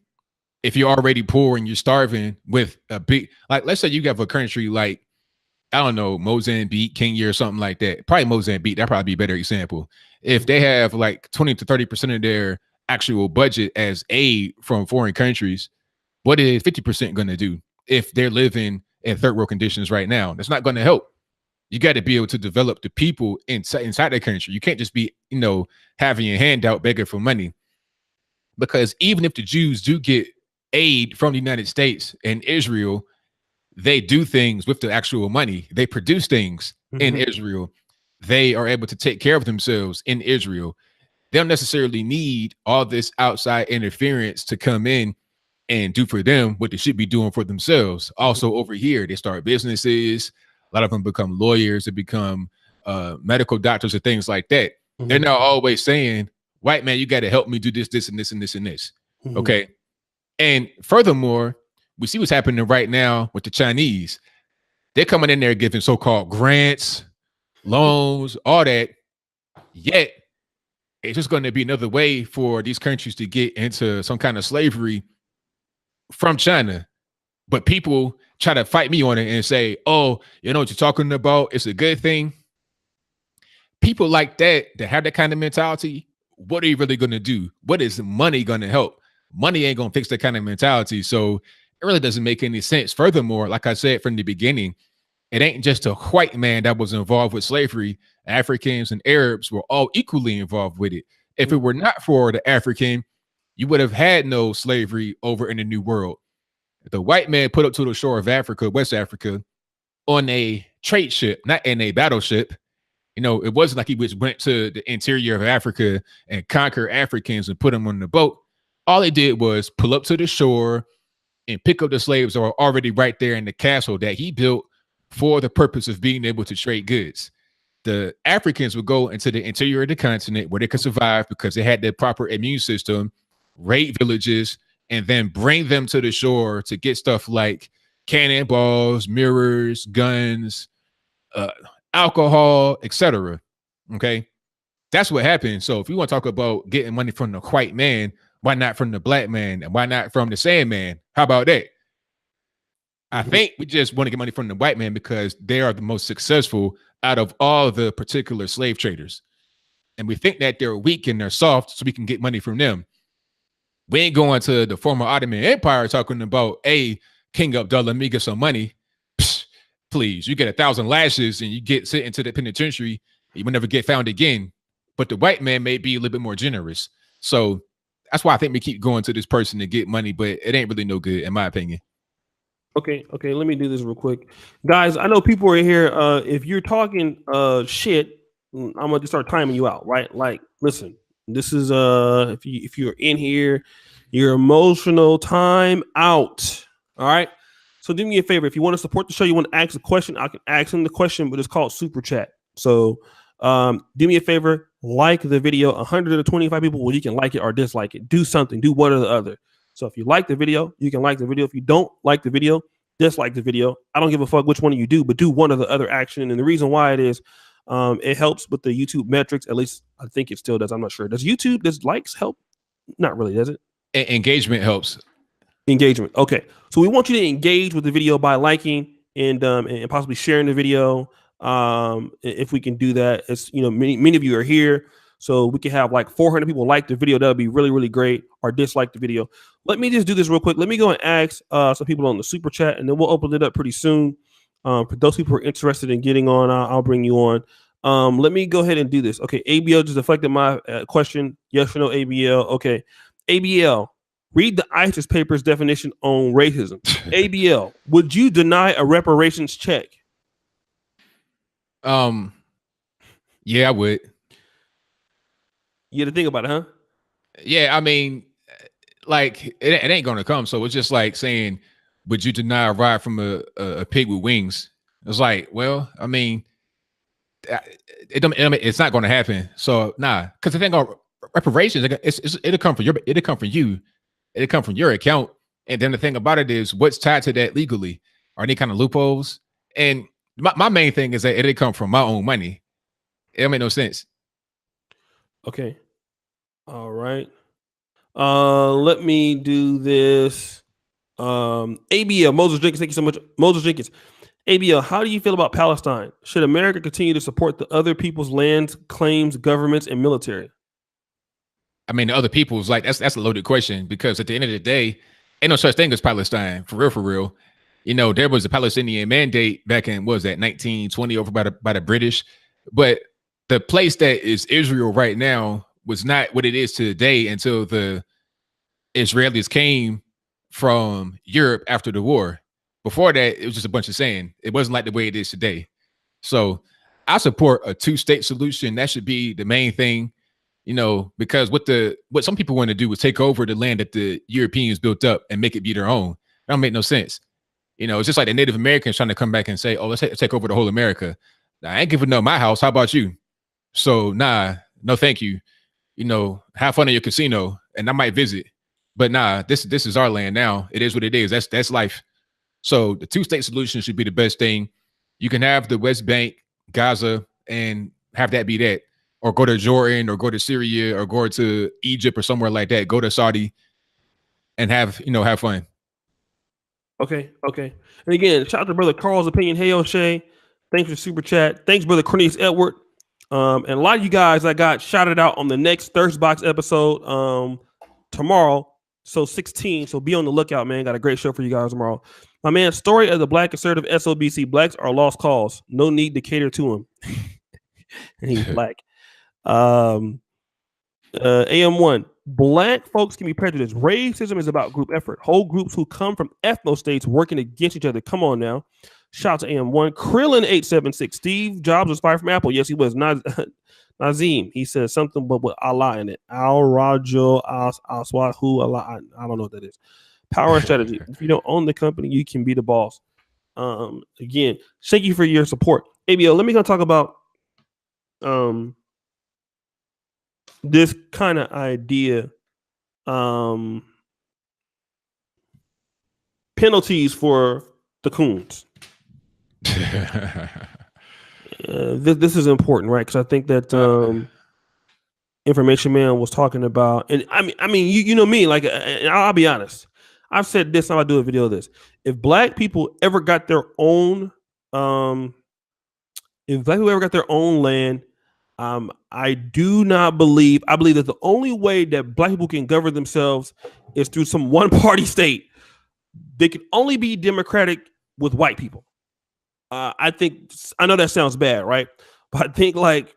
if you're already poor and you're starving with a big, like, let's say you have a country like, I don't know, Mozambique, Kenya, or something like that. Probably Mozambique. That'd probably be a better example. If they have like 20 to 30% of their actual budget as aid from foreign countries, what is 50% going to do if they're living in third world conditions right now? That's not going to help. You got to be able to develop the people inside the country. You can't just be, having your hand out begging for money. Because even if the Jews do get aid from the United States and Israel, they do things with the actual money. They produce things in Israel. They are able to take care of themselves in Israel. They don't necessarily need all this outside interference to come in and do for them what they should be doing for themselves. Also over here, they start businesses. A lot of them become lawyers. They become medical doctors and things like that. They're not always saying, white man, you got to help me do this, this, and this, and this, and this. Okay. And furthermore, we see what's happening right now with the Chinese. They're coming in there giving so-called grants, loans, all that. Yet, it's just going to be another way for these countries to get into some kind of slavery from China. But people try to fight me on it and say, oh, you know what you're talking about? It's a good thing. People like that have that kind of mentality, what are you really going to do? What is money going to help? Money ain't going to fix that kind of mentality. So it really doesn't make any sense. Furthermore, like I said from the beginning, it ain't just a white man that was involved with slavery. Africans and Arabs were all equally involved with it. If it were not for the African, you would have had no slavery over in the New World. The white man put up to the shore of Africa, West Africa, on a trade ship, not in a battleship. It wasn't like he went to the interior of Africa and conquer Africans and put them on the boat. All they did was pull up to the shore and pick up the slaves that were already right there in the castle that he built for the purpose of being able to trade goods. The Africans would go into the interior of the continent where they could survive because they had the proper immune system, raid villages, and then bring them to the shore to get stuff like cannonballs, mirrors, guns, alcohol, etc. Okay, that's what happened. So if you want to talk about getting money from the white man, Why not from the black man? And why not from the Sandman? How about that? I think we just want to get money from the white man because they are the most successful out of all the particular slave traders. And we think that they're weak and they're soft, so we can get money from them. We ain't going to the former Ottoman Empire talking about, hey, King Abdullah, let me get some money. Psh, please, you get 1,000 lashes and you get sent into the penitentiary. You will never get found again. But the white man may be a little bit more generous. So that's why I think we keep going to this person to get money, but it ain't really no good, in my opinion. Okay, let me do this real quick. Guys, I know people are here. If you're talking shit, I'm gonna just start timing you out, right? Like, listen, this is if you're in here, your emotional time out. All right. So do me a favor. If you want to support the show, you want to ask a question, I can ask him the question, but it's called Super Chat. So do me a favor, like the video. 125 people, well, you can like it or dislike it. Do something, do one or the other. So if you like the video, you can like the video. If you don't like the video, dislike the video. I don't give a fuck which one of you do, but do one or the other action. And the reason why it is, it helps with the YouTube metrics. At least I think it still does. I'm not sure. Does likes help? Not really, does it? Engagement helps. Engagement. Okay. So we want you to engage with the video by liking and possibly sharing the video. If we can do that, it's, many of you are here. So we can have like 400 people like the video. That would be really, really great. Or dislike the video. Let me just do this real quick. Let me go and ask some people on the super chat, and then we'll open it up pretty soon. For those people who are interested in getting on, I'll bring you on. Let me go ahead and do this. Okay, ABL just deflected my question. Yes or no, ABL? Okay, ABL, read the ISIS papers definition on racism. ABL, would you deny a reparations check? Yeah, I would. You had to think about it, huh? Yeah, I mean, like it ain't gonna come. So it's just like saying, would you deny a ride from a pig with wings? It's like, well, I mean, it's not gonna happen. So nah, because the thing about reparations, it'll come from you, it'll come from your account. And then the thing about it is, what's tied to that legally? Are any kind of loopholes? And my main thing is that it'll come from my own money. It make no sense. Okay. All right. Let me do this. ABL, Moses Jenkins, thank you so much. Moses Jenkins. ABL, how do you feel about Palestine? Should America continue to support the other people's lands, claims, governments, and military? I mean, the other people's, like, that's a loaded question, because at the end of the day, ain't no such thing as Palestine, for real. There was a Palestinian mandate back in, what was that, 1920 over by the British. But the place that is Israel right now was not what it is today until the Israelis came from Europe after the war. Before that, it was just a bunch of sand. It wasn't like the way it is today. So I support a two-state solution. That should be the main thing, because what some people want to do is take over the land that the Europeans built up and make it be their own. That don't make no sense. It's just like the Native Americans trying to come back and say, oh, let's take over the whole America. Now, I ain't giving up my house. How about you? So nah, no thank you. Have fun at your casino, and I might visit. But nah, this is our land now. It is what it is. That's life. So the two-state solution should be the best thing. You can have the West Bank, Gaza, and have that be that. Or go to Jordan, or go to Syria, or go to Egypt, or somewhere like that. Go to Saudi and have fun. Okay. And again, shout out to brother Carl's opinion. Hey, Oshay, thanks for the super chat. Thanks, brother Cornelius Edward. And a lot of you guys I got shouted out on the next Thirst Box episode tomorrow. So 16. So be on the lookout, man. Got a great show for you guys tomorrow. My man, story of the Black conservative SOBC. Blacks are lost cause. No need to cater to him. And he's black. AM1. Black folks can be prejudiced. Racism is about group effort. Whole groups who come from ethno states working against each other. Come on now. Shout out to AM1. Krillin 876. Steve Jobs was fired from Apple. Yes, he was. Nazim. He said something but with Allah in it. Al Rajo Aswahu Allah. I don't know what that is. Power and strategy. If you don't own the company, you can be the boss. Again, thank you for your support. ABL, let me go talk about this kind of idea. Penalties for the coons. This is important, right? Because I think that Information Man was talking about, and I mean, you know me, like, and I'll be honest. I've said this, and I'll do a video of this. If black people ever got their own, if black people ever got their own land, I do not believe. I believe that the only way that black people can govern themselves is through some one party state. They can only be democratic with white people. I think, I know that sounds bad, right? But I think like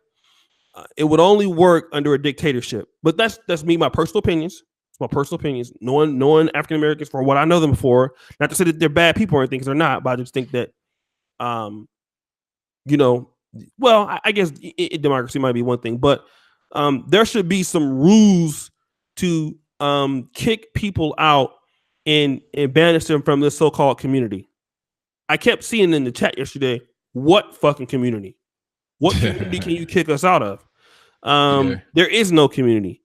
it would only work under a dictatorship. But that's me, my personal opinions. It's my personal opinions. Knowing African Americans for what I know them for. Not to say that they're bad people or anything, because they're not. But I just think that, you know, well, I guess democracy might be one thing, but there should be some rules to kick people out and banish them from this so-called community. I kept seeing in the chat yesterday, what fucking community? What community can you kick us out of? There is no community.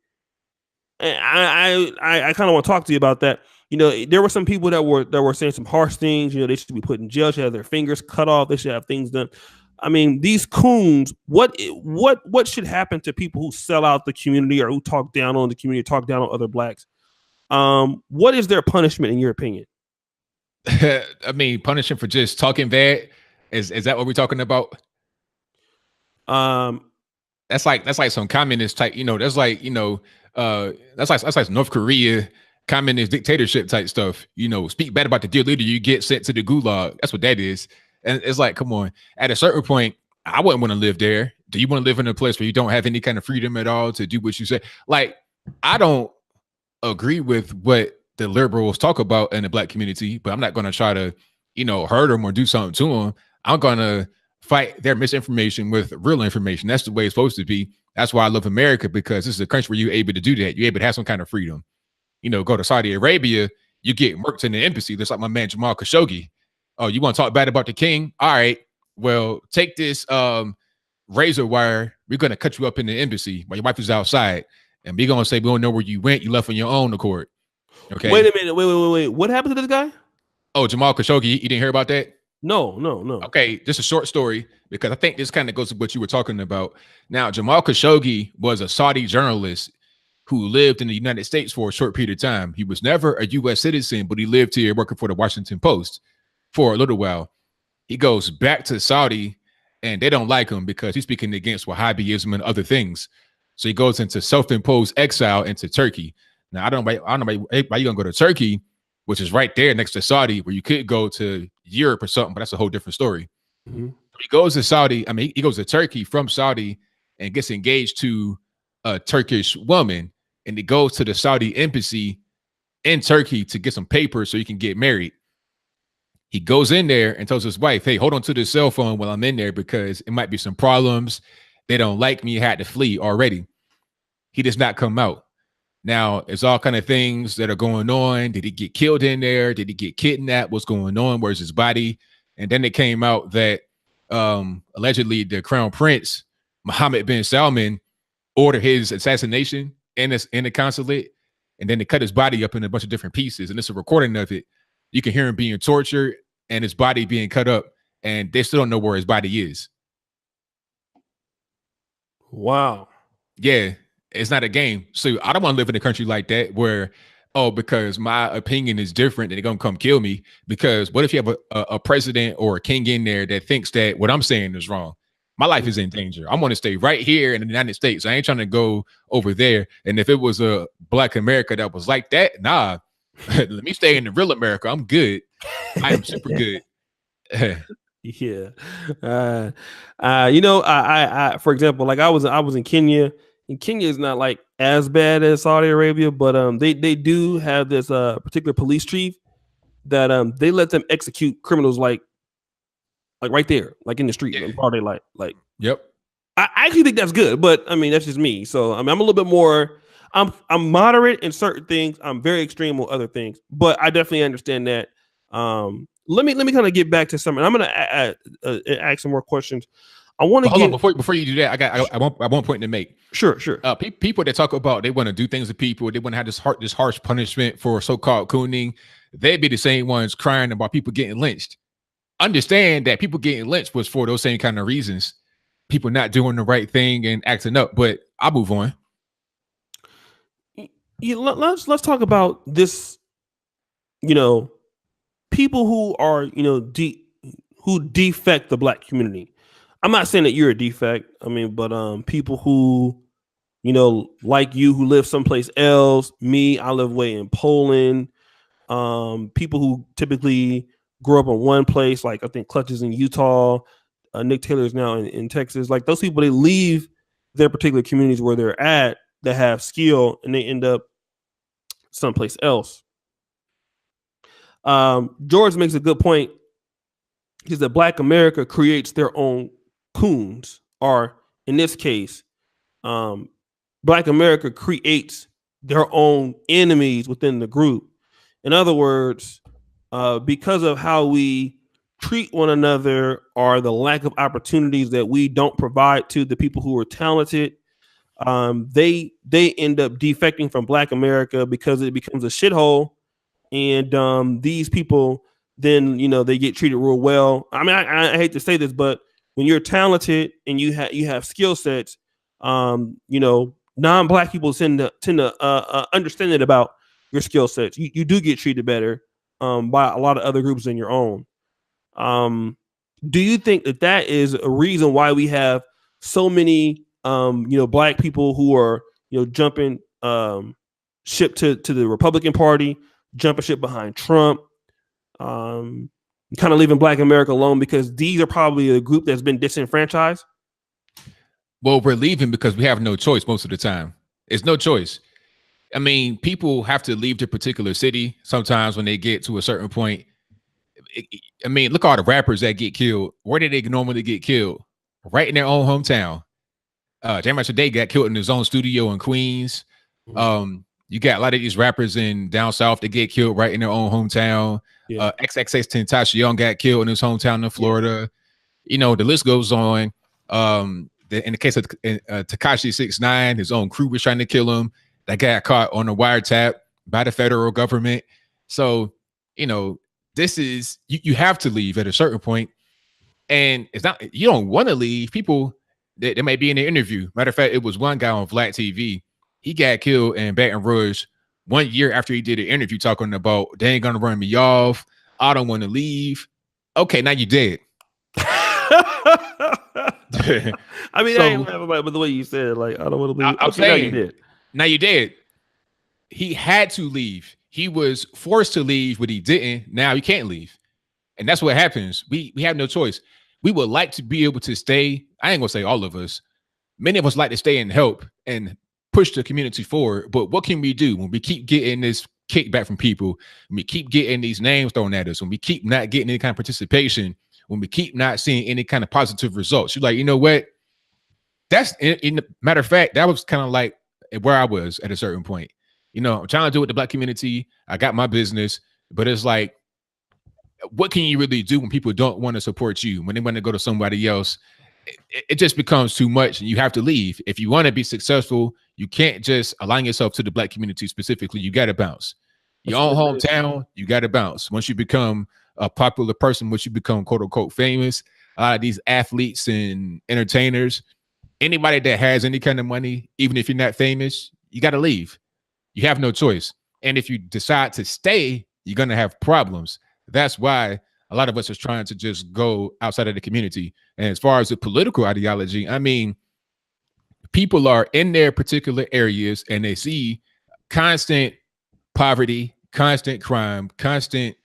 And I kind of want to talk to you about that. You know, there were some people that were saying some harsh things. You know, they should be put in jail. Should have their fingers cut off. They should have things done. I mean, these coons. What should happen to people who sell out the community or who talk down on the community, talk down on other blacks? What is their punishment in your opinion? I mean, punishing for just talking bad. Is that what we're talking about? That's like some communist type, you know, that's like, you know, that's like North Korea communist dictatorship type stuff. You know, speak bad about the dear leader, you get sent to the gulag. That's what that is. And it's like, come on, at a certain point, I wouldn't want to live there. Do you want to live in a place where you don't have any kind of freedom at all to do what you say? Like, I don't agree with what the liberals talk about in the black community, but I'm not going to try to, you know, hurt them or do something to them. I'm going to fight their misinformation with real information. That's the way it's supposed to be. That's why I love America, because this is a country where you're able to do that. You're able to have some kind of freedom. You know, go to Saudi Arabia, you get murked in the embassy. That's like my man Jamal Khashoggi. Oh, you want to talk bad about the king? All right, well, take this razor wire. We're going to cut you up in the embassy while your wife is outside. And we're going to say, we don't know where you went. You left on your own accord. Okay. Wait a minute. Wait. What happened to this guy? Oh, Jamal Khashoggi. You didn't hear about that? No. Okay, just a short story, because I think this kind of goes to what you were talking about. Now, Jamal Khashoggi was a Saudi journalist who lived in the United States for a short period of time. He was never a U.S. citizen, but he lived here working for the Washington Post for a little while. He goes back to Saudi, and they don't like him because he's speaking against Wahhabism and other things. So he goes into self-imposed exile into Turkey. Now, I don't know why you're going to go to Turkey, which is right there next to Saudi, where you could go to Europe or something, but that's a whole different story. Mm-hmm. He goes to Saudi. I mean, he goes to Turkey from Saudi and gets engaged to a Turkish woman, and he goes to the Saudi embassy in Turkey to get some papers so he can get married. He goes in there and tells his wife, hey, hold on to this cell phone while I'm in there because it might be some problems. They don't like me. He had to flee already. He does not come out. Now, it's all kind of things that are going on. Did he get killed in there? Did he get kidnapped? What's going on? Where's his body? And then it came out that allegedly the crown prince, Mohammed bin Salman, ordered his assassination in the consulate. And then they cut his body up in a bunch of different pieces. And it's a recording of it. You can hear him being tortured and his body being cut up. And they still don't know where his body is. Wow. Yeah. It's not a game. So I don't want to live in a country like that where, oh, because my opinion is different and they're going to come kill me. Because what if you have a president or a king in there that thinks that what I'm saying is wrong? My life is in danger. I want to stay right here in the United States. I ain't trying to go over there. And if it was a black America that was like that, nah, let me stay in the real America. I'm good. I am super good. Yeah. You know, I for example, like I was in Kenya. And Kenya is not like as bad as Saudi Arabia, but they do have this particular police chief that they let them execute criminals like right there, like in the street, in broad daylight. Like, yep. I actually think that's good, but I mean that's just me. So I mean, I'm a little bit more. I'm moderate in certain things. I'm very extreme with other things, but I definitely understand that. Let me kind of get back to something. I'm gonna ask some more questions. I want to hold on before you do that. I want one point to make. Sure. People that talk about they want to do things to people, they want to have this harsh punishment for so-called cooning. They'd be the same ones crying about people getting lynched. Understand that people getting lynched was for those same kind of reasons. People not doing the right thing and acting up. But I'll move on. let's talk about this. You know, people who are who defect the black community. I'm not saying that you're a defect. I mean, but people who like you who live someplace else. Me, I live way in Poland. People who typically grew up in one place, like I think Clutch is in Utah, Nick Taylor is now in Texas. Like those people, they leave their particular communities where they're at that have skill, and they end up someplace else. George makes a good point. Is that Black America creates their own coons, or in this case, um, Black America creates their own enemies within the group. In other words, because of how we treat one another or the lack of opportunities that we don't provide to the people who are talented, they end up defecting from Black America because it becomes a shithole, and these people then they get treated real well. I mean, I hate to say this, but when you're talented and you have skill sets, non-black people tend to understand it about your skill sets. You do get treated better by a lot of other groups than your own. Do you think that is a reason why we have so many black people who are jumping ship to the Republican Party, jumping ship behind Trump, kind of leaving Black America alone because these are probably a group that's been disenfranchised? Well, we're leaving because we have no choice most of the time. It's no choice. I mean, people have to leave their particular city sometimes when they get to a certain point. I mean, look at all the rappers that get killed. Where did they normally get killed? Right in their own hometown. Jam Today got killed in his own studio in Queens. You got a lot of these rappers in down south that get killed right in their own hometown. Yeah. XXX got killed in his hometown in Florida. Yeah. The list goes on. In the case of Tekashi 6ix9ine, his own crew was trying to kill him. That got caught on a wiretap by the federal government. So, this is you have to leave at a certain point, and it's not you don't want to leave. People they may be in the interview. Matter of fact, it was one guy on Vlad TV. He got killed in Baton Rouge 1 year after he did an interview talking about they ain't gonna run me off. I don't want to leave. Okay, now you dead. I mean, I ain't laughing about the way you said, like, I don't want to leave. I'm saying, now you dead. He had to leave. He was forced to leave, but he didn't. Now he can't leave. And that's what happens. We have no choice. We would like to be able to stay. I ain't gonna say all of us. Many of us like to stay and help and push the community forward. But what can we do when we keep getting this kickback from people, when we keep getting these names thrown at us, when we keep not getting any kind of participation, when we keep not seeing any kind of positive results? You're like, you know what? That's in matter of fact, that was kind of like where I was at a certain point. I'm trying to do it with the Black community. I got my business, but it's like, what can you really do when people don't want to support you, when they want to go to somebody else? It just becomes too much, and you have to leave. If you want to be successful, you can't just align yourself to the Black community specifically. You got to bounce. Your own hometown, you got to bounce. Once you become a popular person, once you become quote unquote famous, these athletes and entertainers, anybody that has any kind of money, even if you're not famous, you got to leave. You have no choice. And if you decide to stay, you're going to have problems. That's why a lot of us are trying to just go outside of the community. And as far as the political ideology, I mean, people are in their particular areas and they see constant poverty, constant crime, constant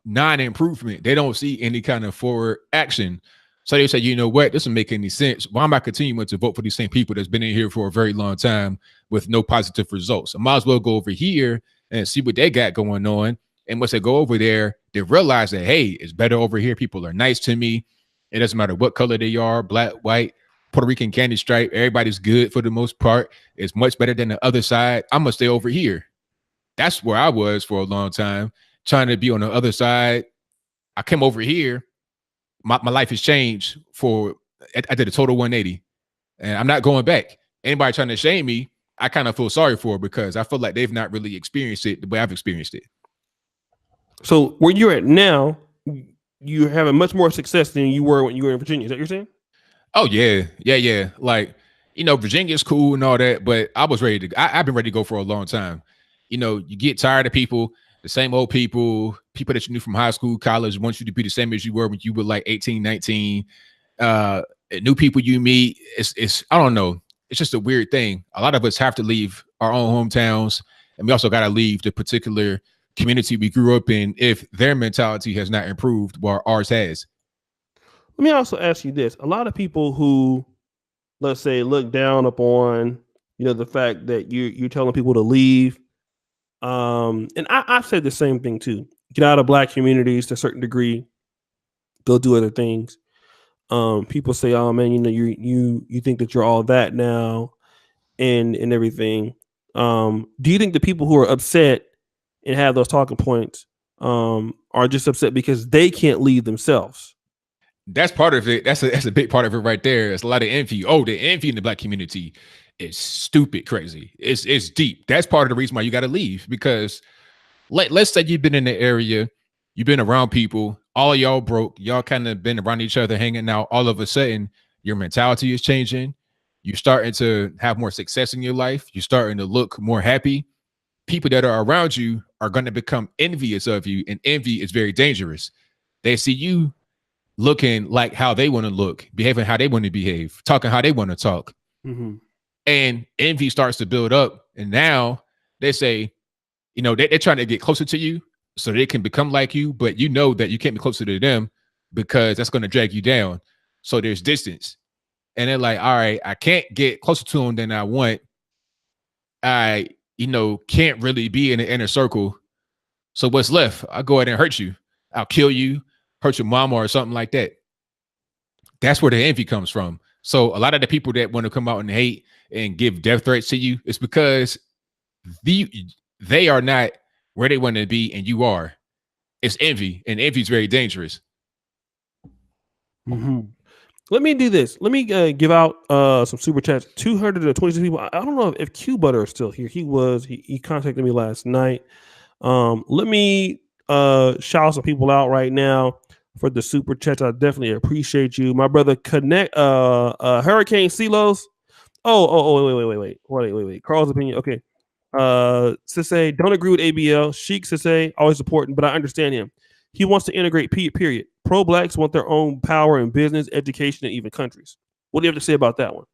non-improvement. They don't see any kind of forward action. So they say, you know what, this doesn't make any sense. Why am I continuing to vote for these same people that's been in here for a very long time with no positive results? I might as well go over here and see what they got going on. And once they go over there, they realize that, hey, it's better over here. People are nice to me. It doesn't matter what color they are, black, white, Puerto Rican, candy stripe. Everybody's good for the most part. It's much better than the other side. I'm going to stay over here. That's where I was for a long time, trying to be on the other side. I came over here. My life has changed I did a total 180, and I'm not going back. Anybody trying to shame me, I kind of feel sorry for, because I feel like they've not really experienced it the way I've experienced it. So where you're at now, you're having much more success than you were when you were in Virginia. Is that what you're saying? Oh, yeah. Like, Virginia's cool and all that, but I was ready to. I've been ready to go for a long time. You get tired of people, the same old people that you knew from high school, college, want you to be the same as you were when you were like 18, 19. New people you meet, it's I don't know. It's just a weird thing. A lot of us have to leave our own hometowns, and we also got to leave the particular community we grew up in if their mentality has not improved while ours has. Let me also ask you this: a lot of people who, let's say, look down upon the fact that you're telling people to leave, and I've said the same thing too. Get out of black communities to a certain degree, go do other things. People say, "Oh man, you think that you're all that now," and everything. Do you think the people who are upset and have those talking points are just upset because they can't leave themselves? That's part of it. That's a big part of it right there. It's a lot of envy. Oh, the envy in the black community is stupid crazy. It's deep. That's part of the reason why you got to leave, because let's say you've been in the area, you've been around people, all of y'all broke, y'all kind of been around each other, hanging out. All of a sudden, your mentality is changing. You're starting to have more success in your life. You're starting to look more happy. People that are around you are going to become envious of you, and envy is very dangerous. They see you looking like how they want to look, behaving how they want to behave, talking how they want to talk. Mm-hmm. And envy starts to build up. And now they say, they're trying to get closer to you so they can become like you, but you know that you can't be closer to them because that's going to drag you down. So there's distance. And they're like, all right, I can't get closer to them than I want. I, can't really be in the inner circle. So what's left? I'll go ahead and hurt you. I'll kill you, hurt your mama or something like that. That's where the envy comes from. So a lot of the people that want to come out and hate and give death threats to you, it's because they are not where they want to be and you are. It's envy, and envy is very dangerous. Mm-hmm. Let me do this. Let me give out some super chats. 226 people. I don't know if Q Butter is still here. He contacted me last night. Let me shout some people out right now for the super chats. I definitely appreciate you, my brother. Connect Hurricane Silos. Wait. Carl's opinion. Okay. Sisse, don't agree with ABL. Sheik Sisse, always important, but I understand him. He wants to integrate, period. Pro-blacks want their own power in business, education, and even countries. What do you have to say about that one?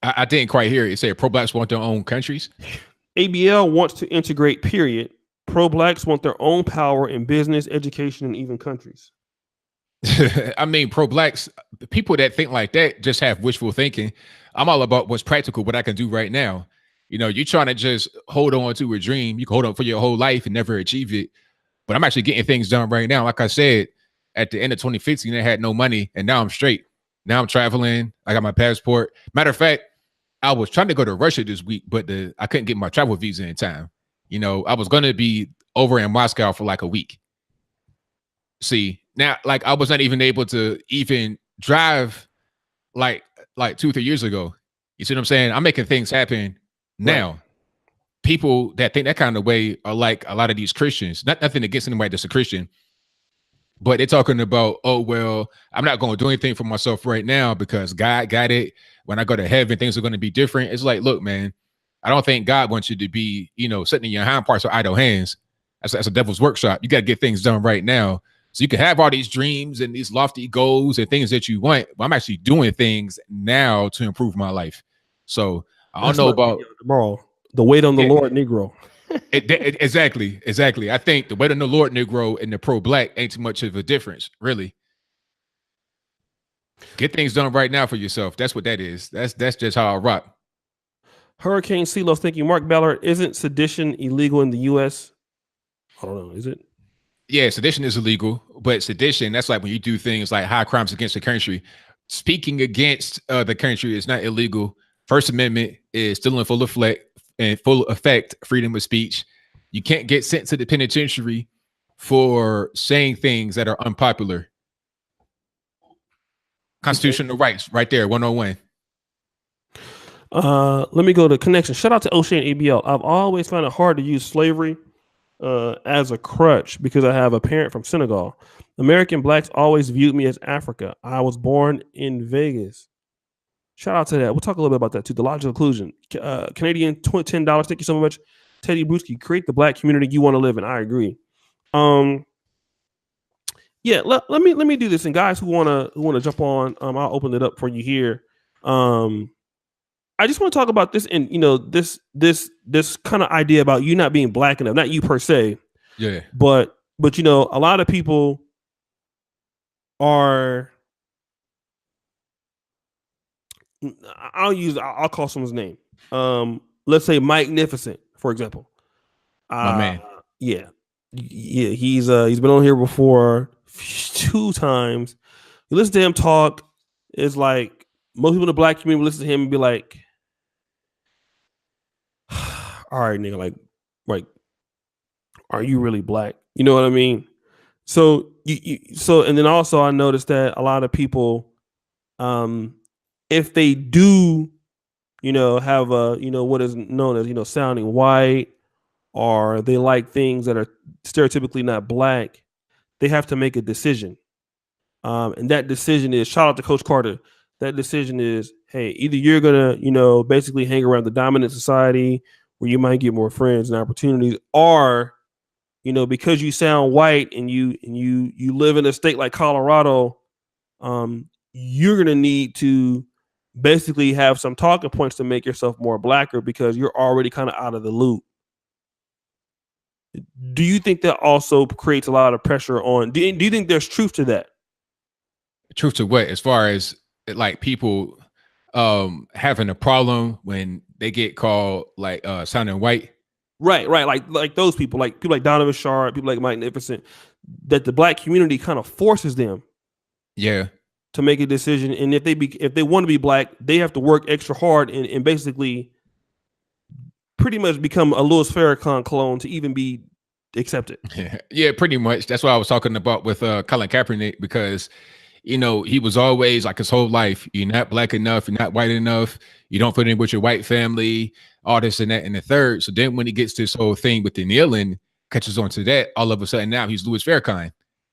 I didn't quite hear it. You say pro-blacks want their own countries? ABL wants to integrate, period. Pro-blacks want their own power in business, education, and even countries. I mean, pro-blacks, people that think like that just have wishful thinking. I'm all about what's practical, what I can do right now. You're trying to just hold on to a dream. You can hold on for your whole life and never achieve it. But I'm actually getting things done right now. Like I said, at the end of 2015, I had no money, and now I'm straight. Now I'm traveling. I got my passport. Matter of fact, I was trying to go to Russia this week, but I couldn't get my travel visa in time. I was going to be over in Moscow for like a week. See, now, like, I was not even able to even drive like 2 or 3 years ago. You see what I'm saying? I'm making things happen now. Right. People that think that kind of way are like a lot of these Christians. Nothing against anybody that's a Christian, but they're talking about, oh, well, I'm not going to do anything for myself right now because God got it. When I go to heaven, things are going to be different. It's like, look, man, I don't think God wants you to be, sitting in your hind parts or idle hands. That's a devil's workshop. You got to get things done right now. So you can have all these dreams and these lofty goals and things that you want, but I'm actually doing things now to improve my life. So I don't know about tomorrow. The wait on the Lord Negro. Exactly. I think the wait on the Lord Negro and the pro-black ain't too much of a difference, really. Get things done right now for yourself. That's what that is. That's just how I rock. Hurricane Silos, thank you. Mark Ballard, isn't sedition illegal in the U.S.? I don't know. Is it? Yeah, sedition is illegal, but sedition, that's like when you do things like high crimes against the country. Speaking against the country is not illegal. First Amendment is still in full effect, freedom of speech. You can't get sent to the penitentiary for saying things that are unpopular. Constitutional rights, right there, 101. Let me go to connection. Shout out to Oshay and ABL. I've always found it hard to use slavery as a crutch because I have a parent from Senegal. American blacks always viewed me as Africa. I was born in Vegas. Shout out to that. We'll talk a little bit about that too. The logical conclusion. Canadian $10. Thank you so much, Teddy Bruschi. Create the black community you want to live in. I agree. Yeah, let me do this. And guys who wanna jump on, I'll open it up for you here. I just want to talk about this, and this kind of idea about you not being black enough, not you per se, Yeah. but a lot of people are. I'll call someone's name. Let's say Mike Nificent, for example. My man. Yeah, he's been on here before 2 times. You listen to him talk, it's like most people in the black community will listen to him and be like, all right, nigga, like, are you really black? You know what I mean? So and then also I noticed that a lot of people, if they do, have a, what is known as, sounding white, or they like things that are stereotypically not black, they have to make a decision. And that decision is, shout out to Coach Carter. That decision is, hey, either you're gonna, basically hang around the dominant society where you might get more friends and opportunities, or, because you sound white and you live in a state like Colorado, you're gonna need to basically have some talking points to make yourself more blacker because you're already kind of out of the loop. Do you think that also creates a lot of pressure on? Do you think there's truth to that? Truth to what? As far as like people having a problem when they get called like sounding white? Right. Like those people like Donovan Sharp, people like Mike Nificent, that the black community kind of forces them. Yeah. To make a decision, and if they want to be black, they have to work extra hard and basically pretty much become a Louis Farrakhan clone to even be accepted. Yeah, pretty much. That's what I was talking about with Colin Kaepernick, because he was always like his whole life, you're not black enough, you're not white enough, you don't fit in with your white family, all this and that and the third. So then when he gets this whole thing with the kneeling, catches on to that, all of a sudden now he's Louis Farrakhan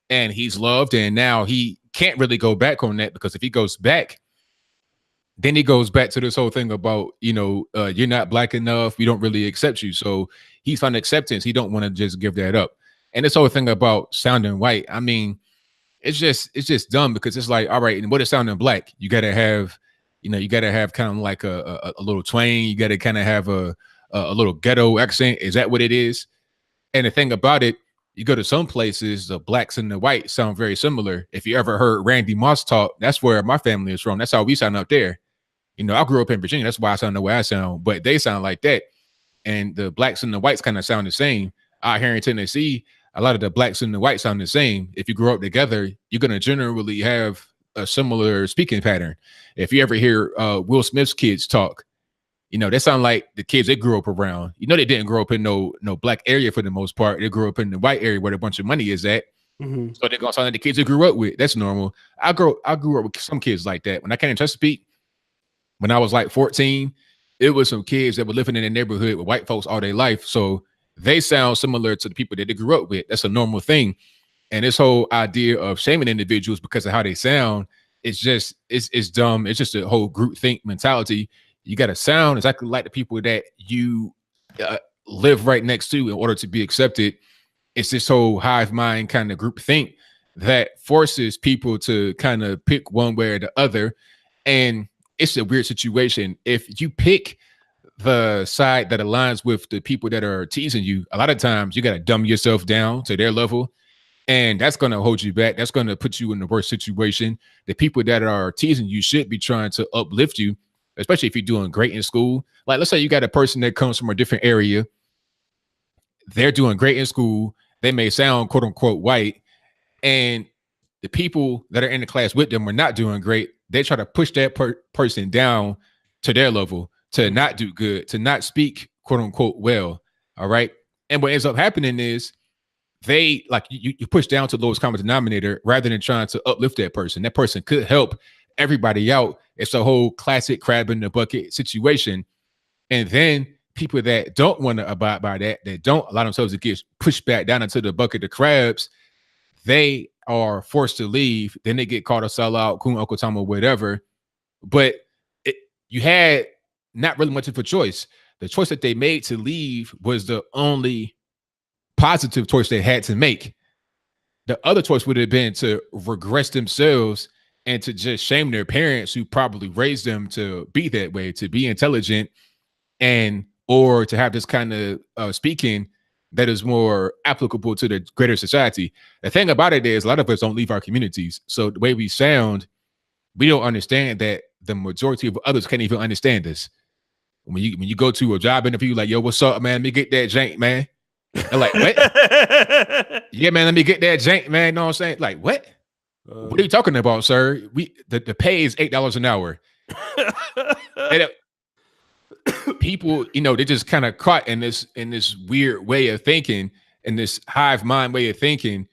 and he's loved, and now he can't really go back on that, because if he goes back, then he goes back to this whole thing about, you're not black enough, we don't really accept you. So he's finding acceptance. He don't want to just give that up. And this whole thing about sounding white, I mean, it's just dumb, because it's like, all right, and what is sounding black? You gotta have, kind of like a little twang. You gotta kind of have a little ghetto accent. Is that what it is? And the thing about it, you go to some places, the blacks and the whites sound very similar. If you ever heard Randy Moss talk, that's where my family is from. That's how we sound up there. I grew up in Virginia. That's why I sound the way I sound, but they sound like that. And the blacks and the whites kind of sound the same. Out here in Tennessee, a lot of the blacks and the whites sound the same. If you grow up together, you're going to generally have a similar speaking pattern. If you ever hear Will Smith's kids talk, they sound like the kids they grew up around. They didn't grow up in no black area for the most part. They grew up in the white area where a bunch of money is at. Mm-hmm. So they're going to sound like the kids they grew up with. That's normal. I grew up with some kids like that. When I came to Chesapeake, when I was like 14, it was some kids that were living in the neighborhood with white folks all their life. So they sound similar to the people that they grew up with. That's a normal thing. And this whole idea of shaming individuals because of how they sound, it's dumb. It's just a whole group think mentality. You got to sound exactly like the people that you live right next to in order to be accepted. It's this whole hive mind kind of group think that forces people to kind of pick one way or the other. And it's a weird situation. If you pick the side that aligns with the people that are teasing you, a lot of times you got to dumb yourself down to their level. And that's going to hold you back. That's going to put you in the worst situation. The people that are teasing you should be trying to uplift you, especially if you're doing great in school. Like, let's say you got a person that comes from a different area. They're doing great in school. They may sound quote unquote white. And the people that are in the class with them are not doing great. They try to push that person down to their level, to not do good, to not speak quote unquote well. All right. And what ends up happening is they like you push down to the lowest common denominator rather than trying to uplift that person. That person could help everybody out. It's a whole classic crab in the bucket situation. And then people that don't want to abide by that don't allow themselves to get pushed back down into the bucket of crabs, they are forced to leave. Then they get called a sellout, coon, Uncle Tom, or whatever. But you had not really much of a choice. The choice that they made to leave was the only positive choice they had to make. The other choice would have been to regress themselves and to just shame their parents who probably raised them to be that way, to be intelligent, and or to have this kind of speaking that is more applicable to the greater society. The thing about it is a lot of us don't leave our communities. So the way we sound, we don't understand that the majority of others can't even understand this. When you go to a job interview, like, yo, what's up, man? Let me get that jank, man. They're like, what? Yeah, man, let me get that jank, man. You know what I'm saying? Like, what? What are you talking about, sir? The pay is $8 an hour. And, people, they just kind of caught in this weird way of thinking, in this hive mind way of thinking,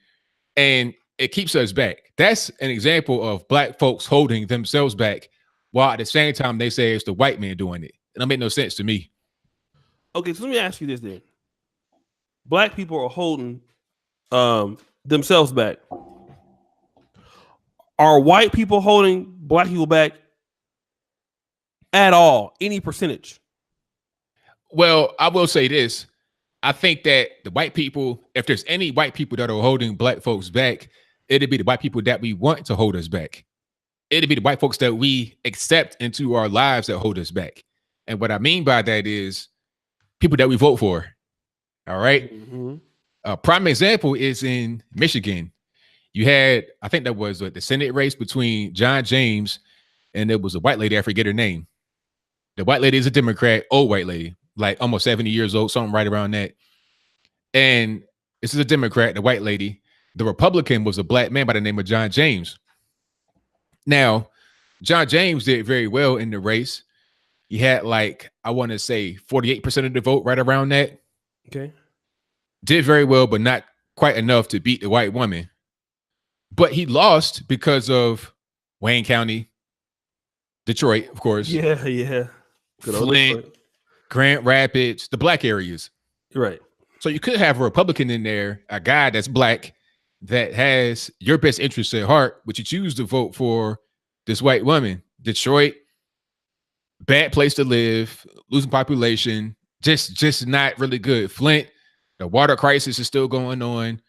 and it keeps us back. That's an example of black folks holding themselves back, while at the same time they say it's the white man doing it. It don't make no sense to me. Okay, so let me ask you this then. Black people are holding themselves back. Are white people holding black people back at all? Any percentage? Well, I will say this. I think that the white people, if there's any white people that are holding black folks back, it'd be the white people that we want to hold us back. It'd be the white folks that we accept into our lives that hold us back. And what I mean by that is people that we vote for. All right. Mm-hmm. A prime example is in Michigan. You had, I think that was the Senate race between John James and there was a white lady. I forget her name. The white lady is a Democrat, old white lady, like almost 70 years old, something right around that. And this is a Democrat, the white lady. The Republican was a black man by the name of John James. Now, John James did very well in the race. He had I want to say 48% of the vote, right around that. Okay. Did very well, but not quite enough to beat the white woman. But he lost because of Wayne County, Detroit, of course. Yeah. Good Flint, Grand Rapids, the black areas. Right. So you could have a Republican in there, a guy that's black, that has your best interests at heart, but you choose to vote for this white woman. Detroit, bad place to live, losing population, just not really good. Flint, the water crisis is still going on.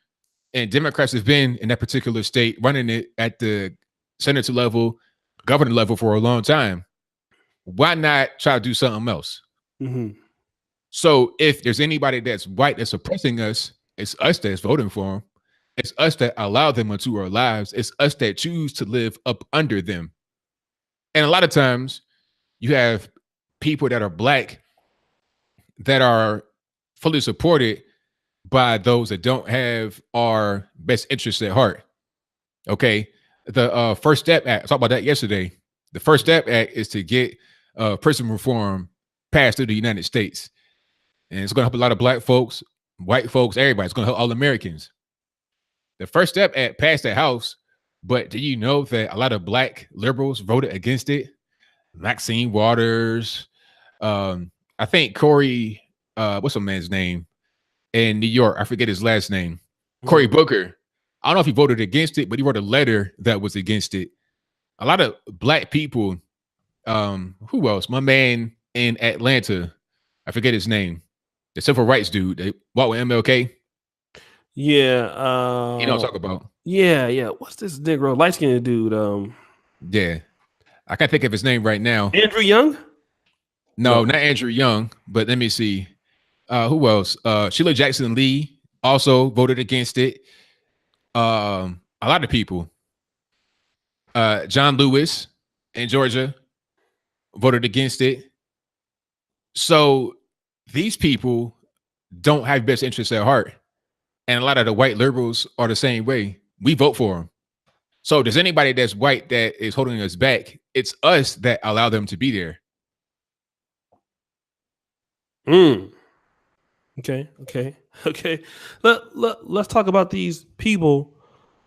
And Democrats have been in that particular state running it at the senator level, governor level for a long time. Why not try to do something else? Mm-hmm. So if there's anybody that's white that's oppressing us, it's us that's voting for them. It's us that allow them into our lives. It's us that choose to live up under them. And a lot of times you have people that are black that are fully supported by those that don't have our best interests at heart. Okay. The First Step Act, I talked about that yesterday. The First Step Act is to get prison reform passed through the United States. And it's going to help a lot of black folks, white folks, everybody. It's going to help all Americans. The First Step Act passed the House, but do you know that a lot of black liberals voted against it? Maxine Waters, I think Cory, what's the man's name in New York? I forget his last name. Cory Booker. I don't know if he voted against it, but he wrote a letter that was against it. A lot of black people. Who else? My man in Atlanta, I forget his name. The civil rights dude. They walked with MLK. Yeah. You know what I'm talking about? Yeah. What's this Negro light-skinned dude? Yeah. I can't think of his name right now. Andrew Young? No, not Andrew Young, but let me see. Who else? Sheila Jackson Lee also voted against it. A lot of people. John Lewis in Georgia voted against it. So these people don't have best interests at heart. And a lot of the white liberals are the same way. We vote for them. So if there's anybody that's white that is holding us back, it's us that allow them to be there. Okay. Let's talk about these people.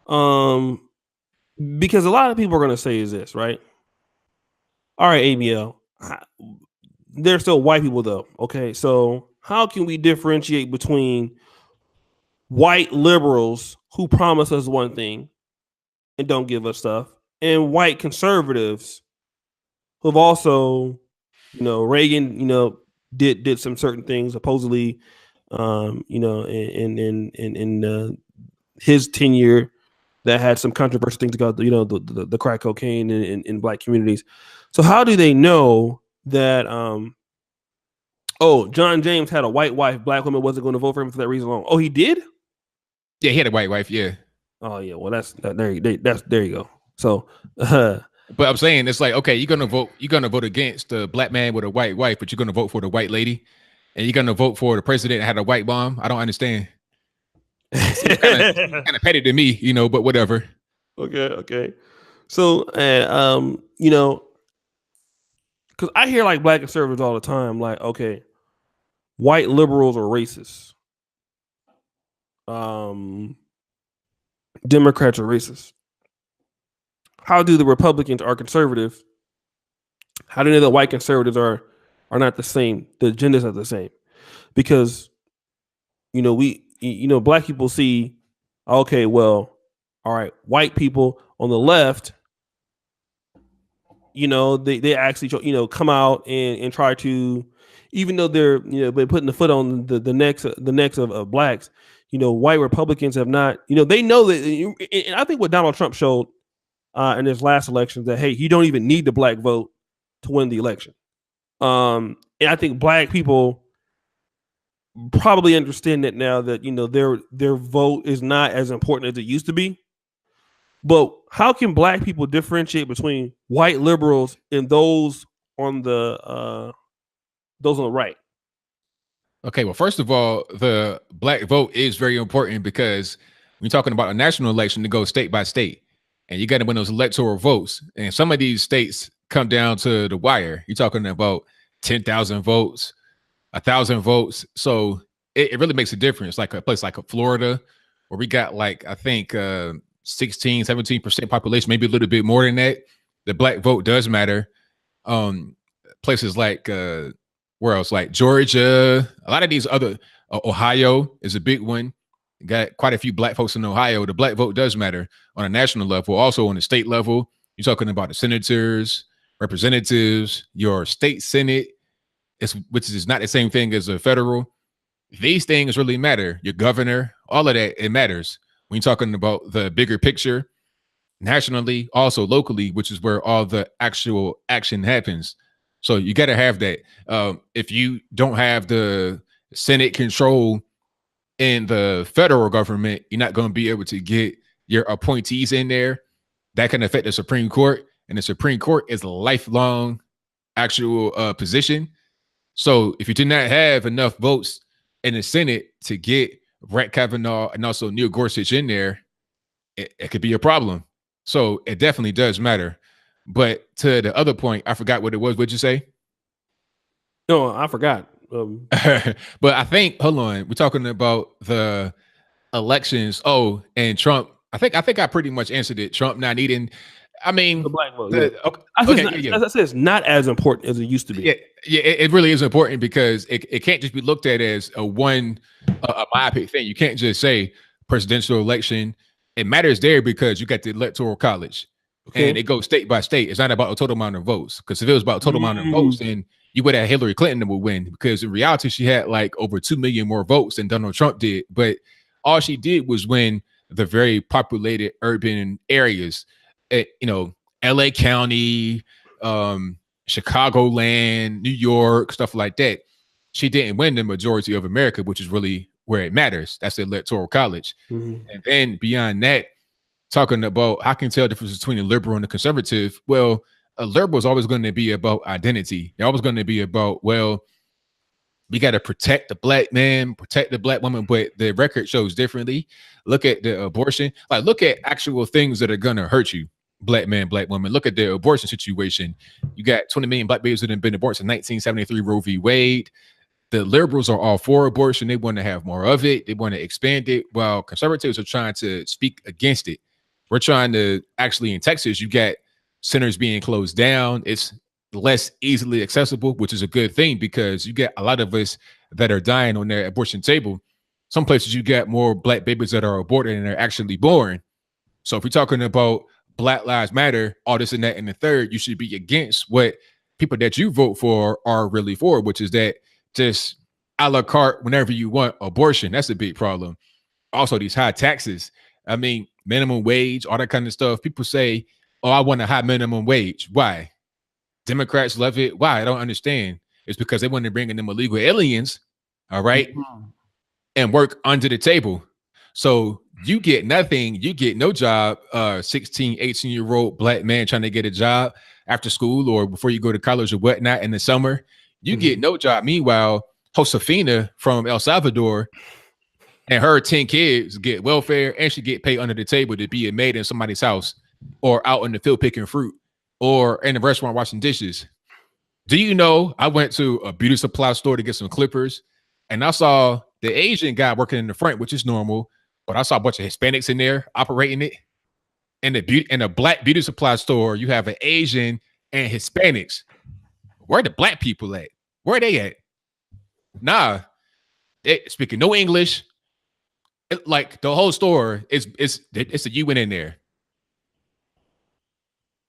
Because a lot of people are going to say is this, right? All right, ABL. They're still white people though. Okay. So how can we differentiate between white liberals who promise us one thing and don't give us stuff, and white conservatives who've also Reagan, did some certain things supposedly, in his tenure that had some controversial things about the crack cocaine in black communities. So how do they know that John James had a white wife, black woman wasn't going to vote for him for that reason alone? Oh, he did? Yeah, he had a white wife. Yeah. Oh yeah, well there you go. So but I'm saying it's like, okay, you're gonna vote against the black man with a white wife, but you're gonna vote for the white lady, and you're gonna vote for the president that had a white mom. I don't understand. It's kind of petty to me, but whatever. Okay. So because I hear like black conservatives all the time, like, okay, white liberals are racist. Democrats are racist. How do the Republicans are conservative? How do they know that white conservatives are not the same? The agendas are the same, because black people see, okay, well, all right, white people on the left, they actually come out and try to, even though they're been putting the foot on the necks of blacks, white Republicans have not, they know that. And I think what Donald Trump showed in his last election, that hey, you don't even need the black vote to win the election. And I think black people probably understand that now, that their vote is not as important as it used to be. But how can black people differentiate between white liberals and those on the right? Okay, well, first of all, the black vote is very important, because when you're talking about a national election, to go state by state, and you got to win those electoral votes. And some of these states come down to the wire. You're talking about 10,000 votes, 1,000 votes. So it really makes a difference. Like a place like Florida, where we got like, I think 16, 17% population, maybe a little bit more than that. The black vote does matter. Places like where else? Like Georgia, a lot of these other, Ohio is a big one. Got quite a few black folks in Ohio. The black vote does matter on a national level, also on the state level. You're talking about the senators, representatives, your state senate, which is not the same thing as a federal. These things really matter. Your governor, all of that, it matters when you're talking about the bigger picture, nationally, also locally, which is where all the actual action happens. So you got to have that. If you don't have the Senate control in the federal government, you're not going to be able to get your appointees in there. That can affect the Supreme Court, and the Supreme Court is a lifelong actual position. So if you do not have enough votes in the Senate to get Brett Kavanaugh and also Neil Gorsuch in there, it could be a problem. So it definitely does matter. But to the other point, I forgot what it was. What'd you say? No, I forgot. But I think, hold on, we're talking about the elections. Oh, and Trump. I think I pretty much answered it. Trump not needing. I mean, the black vote. As I said, it's not as important as it used to be. Yeah, it really is important, because it can't just be looked at as a myopic thing. You can't just say presidential election. It matters there because you got the electoral college, and it goes state by state. It's not about a total amount of votes, because if it was about total amount of votes, then you would have Hillary Clinton would win, because in reality, she had like over 2 million more votes than Donald Trump did. But all she did was win the very populated urban areas, LA County, Chicagoland, New York, stuff like that. She didn't win the majority of America, which is really where it matters. That's the electoral college. And then beyond that, talking about how can you tell the difference between a liberal and a conservative? Well, a liberal is always going to be about identity. They're always going to be about, well, we got to protect the black man, protect the black woman, but the record shows differently. Look at the abortion. Like, look at actual things that are going to hurt you, black man, black woman. Look at the abortion situation. You got 20 million black babies that have been aborted since 1973 Roe v. Wade. The liberals are all for abortion. They want to have more of it. They want to expand it, while conservatives are trying to speak against it. We're trying to actually, in Texas, you got centers being closed down. It's less easily accessible, which is a good thing, because you get a lot of us that are dying on their abortion table. Some places you get more black babies that are aborted and are actually born. So if we're talking about Black Lives Matter, all this and that and the third, you should be against what people that you vote for are really for, which is that just a la carte whenever you want abortion. That's a big problem. Also, these high taxes. I mean, minimum wage, all that kind of stuff. People say, oh, I want a high minimum wage. Why? Democrats love it. Why? I don't understand. It's because they want to bring in them illegal aliens, all right, and work under the table. So you get nothing. You get no job. 16, 18-year-old black man trying to get a job after school or before you go to college or whatnot in the summer. You get no job. Meanwhile, Josefina from El Salvador and her 10 kids get welfare and she get paid under the table to be a maid in somebody's house or out in the field picking fruit or in the restaurant washing dishes. Do you know I went to a beauty supply store to get some clippers and I saw the Asian guy working in the front, which is normal, but I saw a bunch of Hispanics in there operating it. In a black beauty supply store, you have an Asian and Hispanics. Where are the black people at? Where are they at? Nah, they speaking no English. Like the whole store it's a UN in there.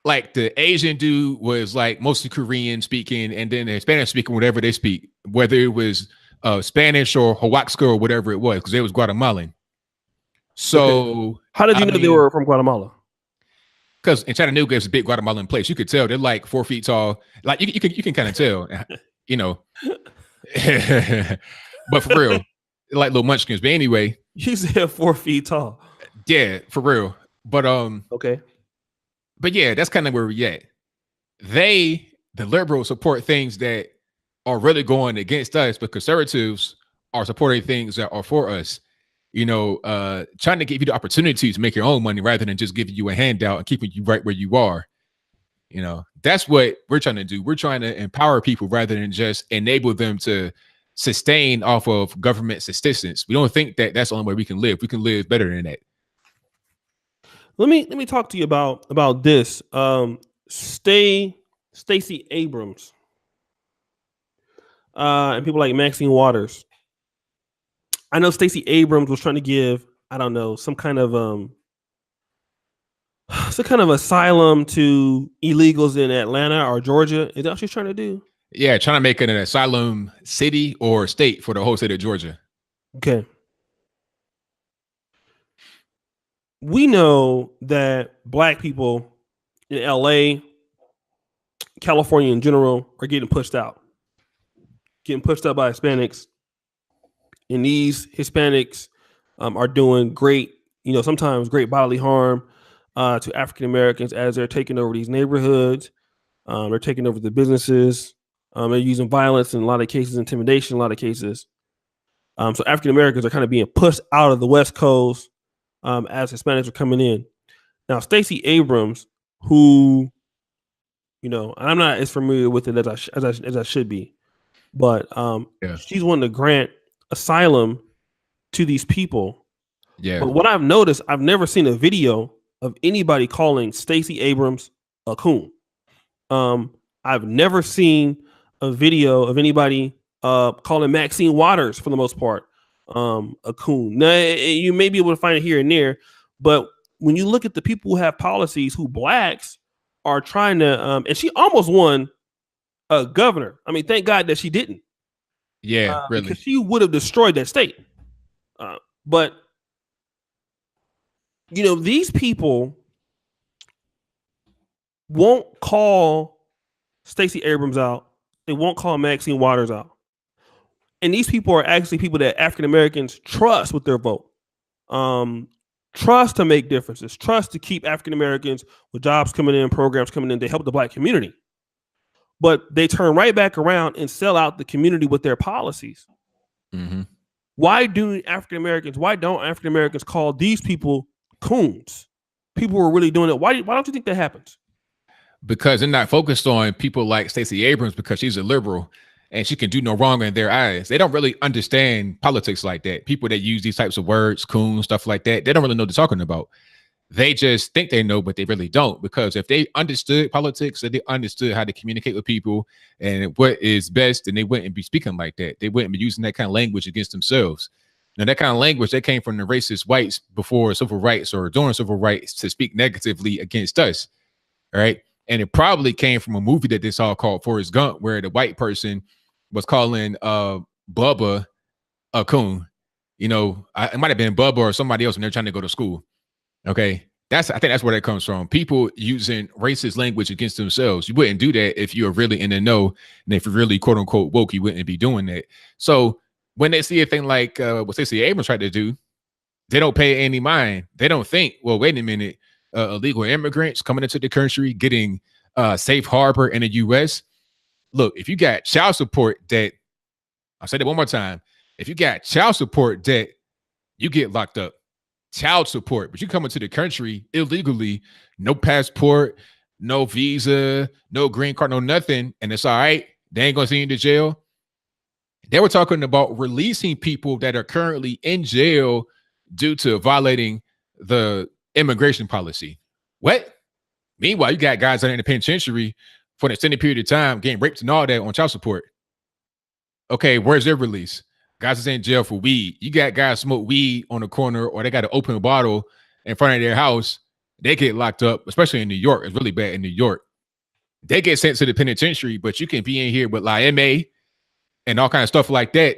Like the Asian dude was like mostly Korean speaking, and then the Hispanic speaking whatever they speak, whether it was Spanish or Huaxca or whatever it was, because it was Guatemalan. So how did you know they were from Guatemala? Because in Chattanooga, it's a big Guatemalan place. You could tell they're like 4 feet tall. Like you can kind of tell, you know. But for real, like little munchkins. But anyway, you said 4 feet tall. Yeah, for real. But okay. But yeah, that's kind of where we at. The liberals support things that are really going against us, but conservatives are supporting things that are for us. You know, trying to give you the opportunity to make your own money rather than just giving you a handout and keeping you right where you are. You know, that's what we're trying to do. We're trying to empower people rather than just enable them to sustain off of government assistance. We don't think that that's the only way we can live. We can live better than that. Let me talk to you about this. Stacey Abrams and people like Maxine Waters. I know Stacey Abrams was trying to give, I don't know, some kind of asylum to illegals in Atlanta or Georgia. Is that what she's trying to do? Yeah, trying to make it an asylum city or state for the whole state of Georgia. Okay. We know that black people in LA, California in general, are getting pushed out by Hispanics. And these Hispanics are doing great, sometimes great bodily harm to African Americans as they're taking over these neighborhoods. They're taking over the businesses. They're using violence in a lot of cases, intimidation in a lot of cases. So African Americans are kind of being pushed out of the West Coast as Hispanics are coming in. Now, Stacey Abrams, who, I'm not as familiar with it as I should be, but she's wanting to grant asylum to these people. Yeah. But what I've noticed, I've never seen a video of anybody calling Stacey Abrams a coon. I've never seen a video of anybody calling Maxine Waters, for the most part, a coon. Now, you may be able to find it here and there, but when you look at the people who have policies, who blacks are trying to, and she almost won a governor. I mean, thank God that she didn't. Yeah, really. Because she would have destroyed that state. But, these people won't call Stacey Abrams out. They won't call Maxine Waters out. And these people are actually people that African Americans trust with their vote. Trust to make differences. Trust to keep African Americans with jobs coming in, programs coming in to help the black community. But they turn right back around and sell out the community with their policies. Mm-hmm. Why don't African Americans call these people coons? People who are really doing it. Why don't you think that happens? Because they're not focused on people like Stacey Abrams because she's a liberal and she can do no wrong in their eyes. They don't really understand politics like that. People that use these types of words, coon, stuff like that, they don't really know what they're talking about. They just think they know, but they really don't. Because if they understood politics, if they understood how to communicate with people and what is best, then they wouldn't be speaking like that. They wouldn't be using that kind of language against themselves. Now, that kind of language that came from the racist whites before civil rights or during civil rights to speak negatively against us. All right. And it probably came from a movie that they saw called Forrest Gump, where the white person was calling Bubba a coon. You know, it might have been Bubba or somebody else when they're trying to go to school. Okay. I think that's where that comes from. People using racist language against themselves. You wouldn't do that if you're really in the know. And if you're really quote unquote woke, you wouldn't be doing that. So when they see a thing like what Stacey Abrams tried to do, they don't pay any mind. They don't think, well, wait a minute, illegal immigrants coming into the country, getting safe harbor in the U.S. Look, if you got child support debt, I'll say that one more time. If you got child support debt, you get locked up. Child support, but you come into the country illegally, no passport, no visa, no green card, no nothing, and it's all right. They ain't gonna send you to jail. They were talking about releasing people that are currently in jail due to violating the immigration policy. What? Meanwhile, you got guys that are in the penitentiary for an extended period of time getting raped and all that on child support. Okay, where's their release? Guys is in jail for weed. You got guys smoke weed on the corner, or they got an open bottle in front of their house. They get locked up, especially in New York. It's really bad in New York. They get sent to the penitentiary, but you can be in here with MA and all kind of stuff like that,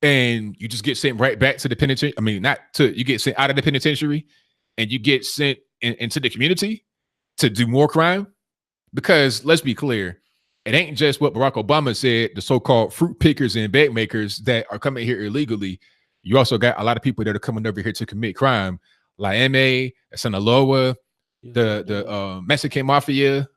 and you just get sent right back to the penitentiary. I mean, you get sent out of the penitentiary, and you get sent into the community to do more crime. Because let's be clear, it ain't just what Barack Obama said, the so-called fruit pickers and bag makers that are coming here illegally. You also got a lot of people that are coming over here to commit crime, like MA, Sinaloa, the Mexican Mafia.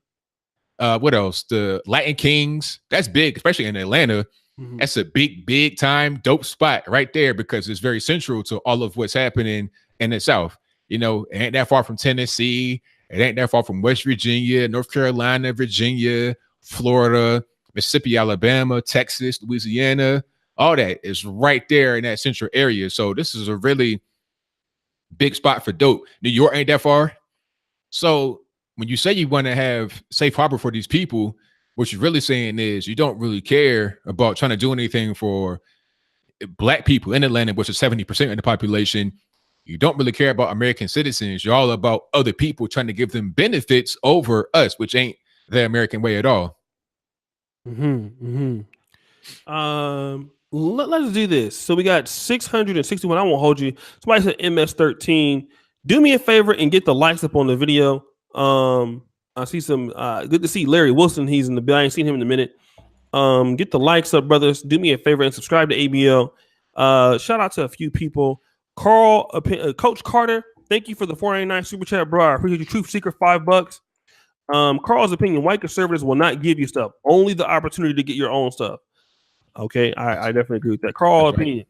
What else? The Latin Kings. That's big, especially in Atlanta. Mm-hmm. That's a big time dope spot right there because it's very central to all of what's happening in the South. You know, it ain't that far from Tennessee. It ain't that far from West Virginia, North Carolina, Virginia, Florida, Mississippi, Alabama, Texas, Louisiana. All that is right there in that central area. So this is a really big spot for dope. New York ain't that far. So when you say you want to have safe harbor for these people, what you're really saying is you don't really care about trying to do anything for Black people in Atlanta, which is 70% of the population. You don't really care about American citizens. You're all about other people trying to give them benefits over us, which ain't the American way at all. Let's do this. So we got 661. I won't hold you. Somebody said MS13. Do me a favor and get the likes up on the video. I see some good to see Larry Wilson. He's in the bill. I ain't seen him in a minute. Get the likes up, brothers. Do me a favor and subscribe to ABL. Shout out to a few people. Carl, Coach Carter, thank you for the $4.99 super chat, bro. I appreciate you. Truth Seeker, $5. Carl's opinion: white conservatives will not give you stuff, only the opportunity to get your own stuff. Okay, I definitely agree with that. Carl's opinion: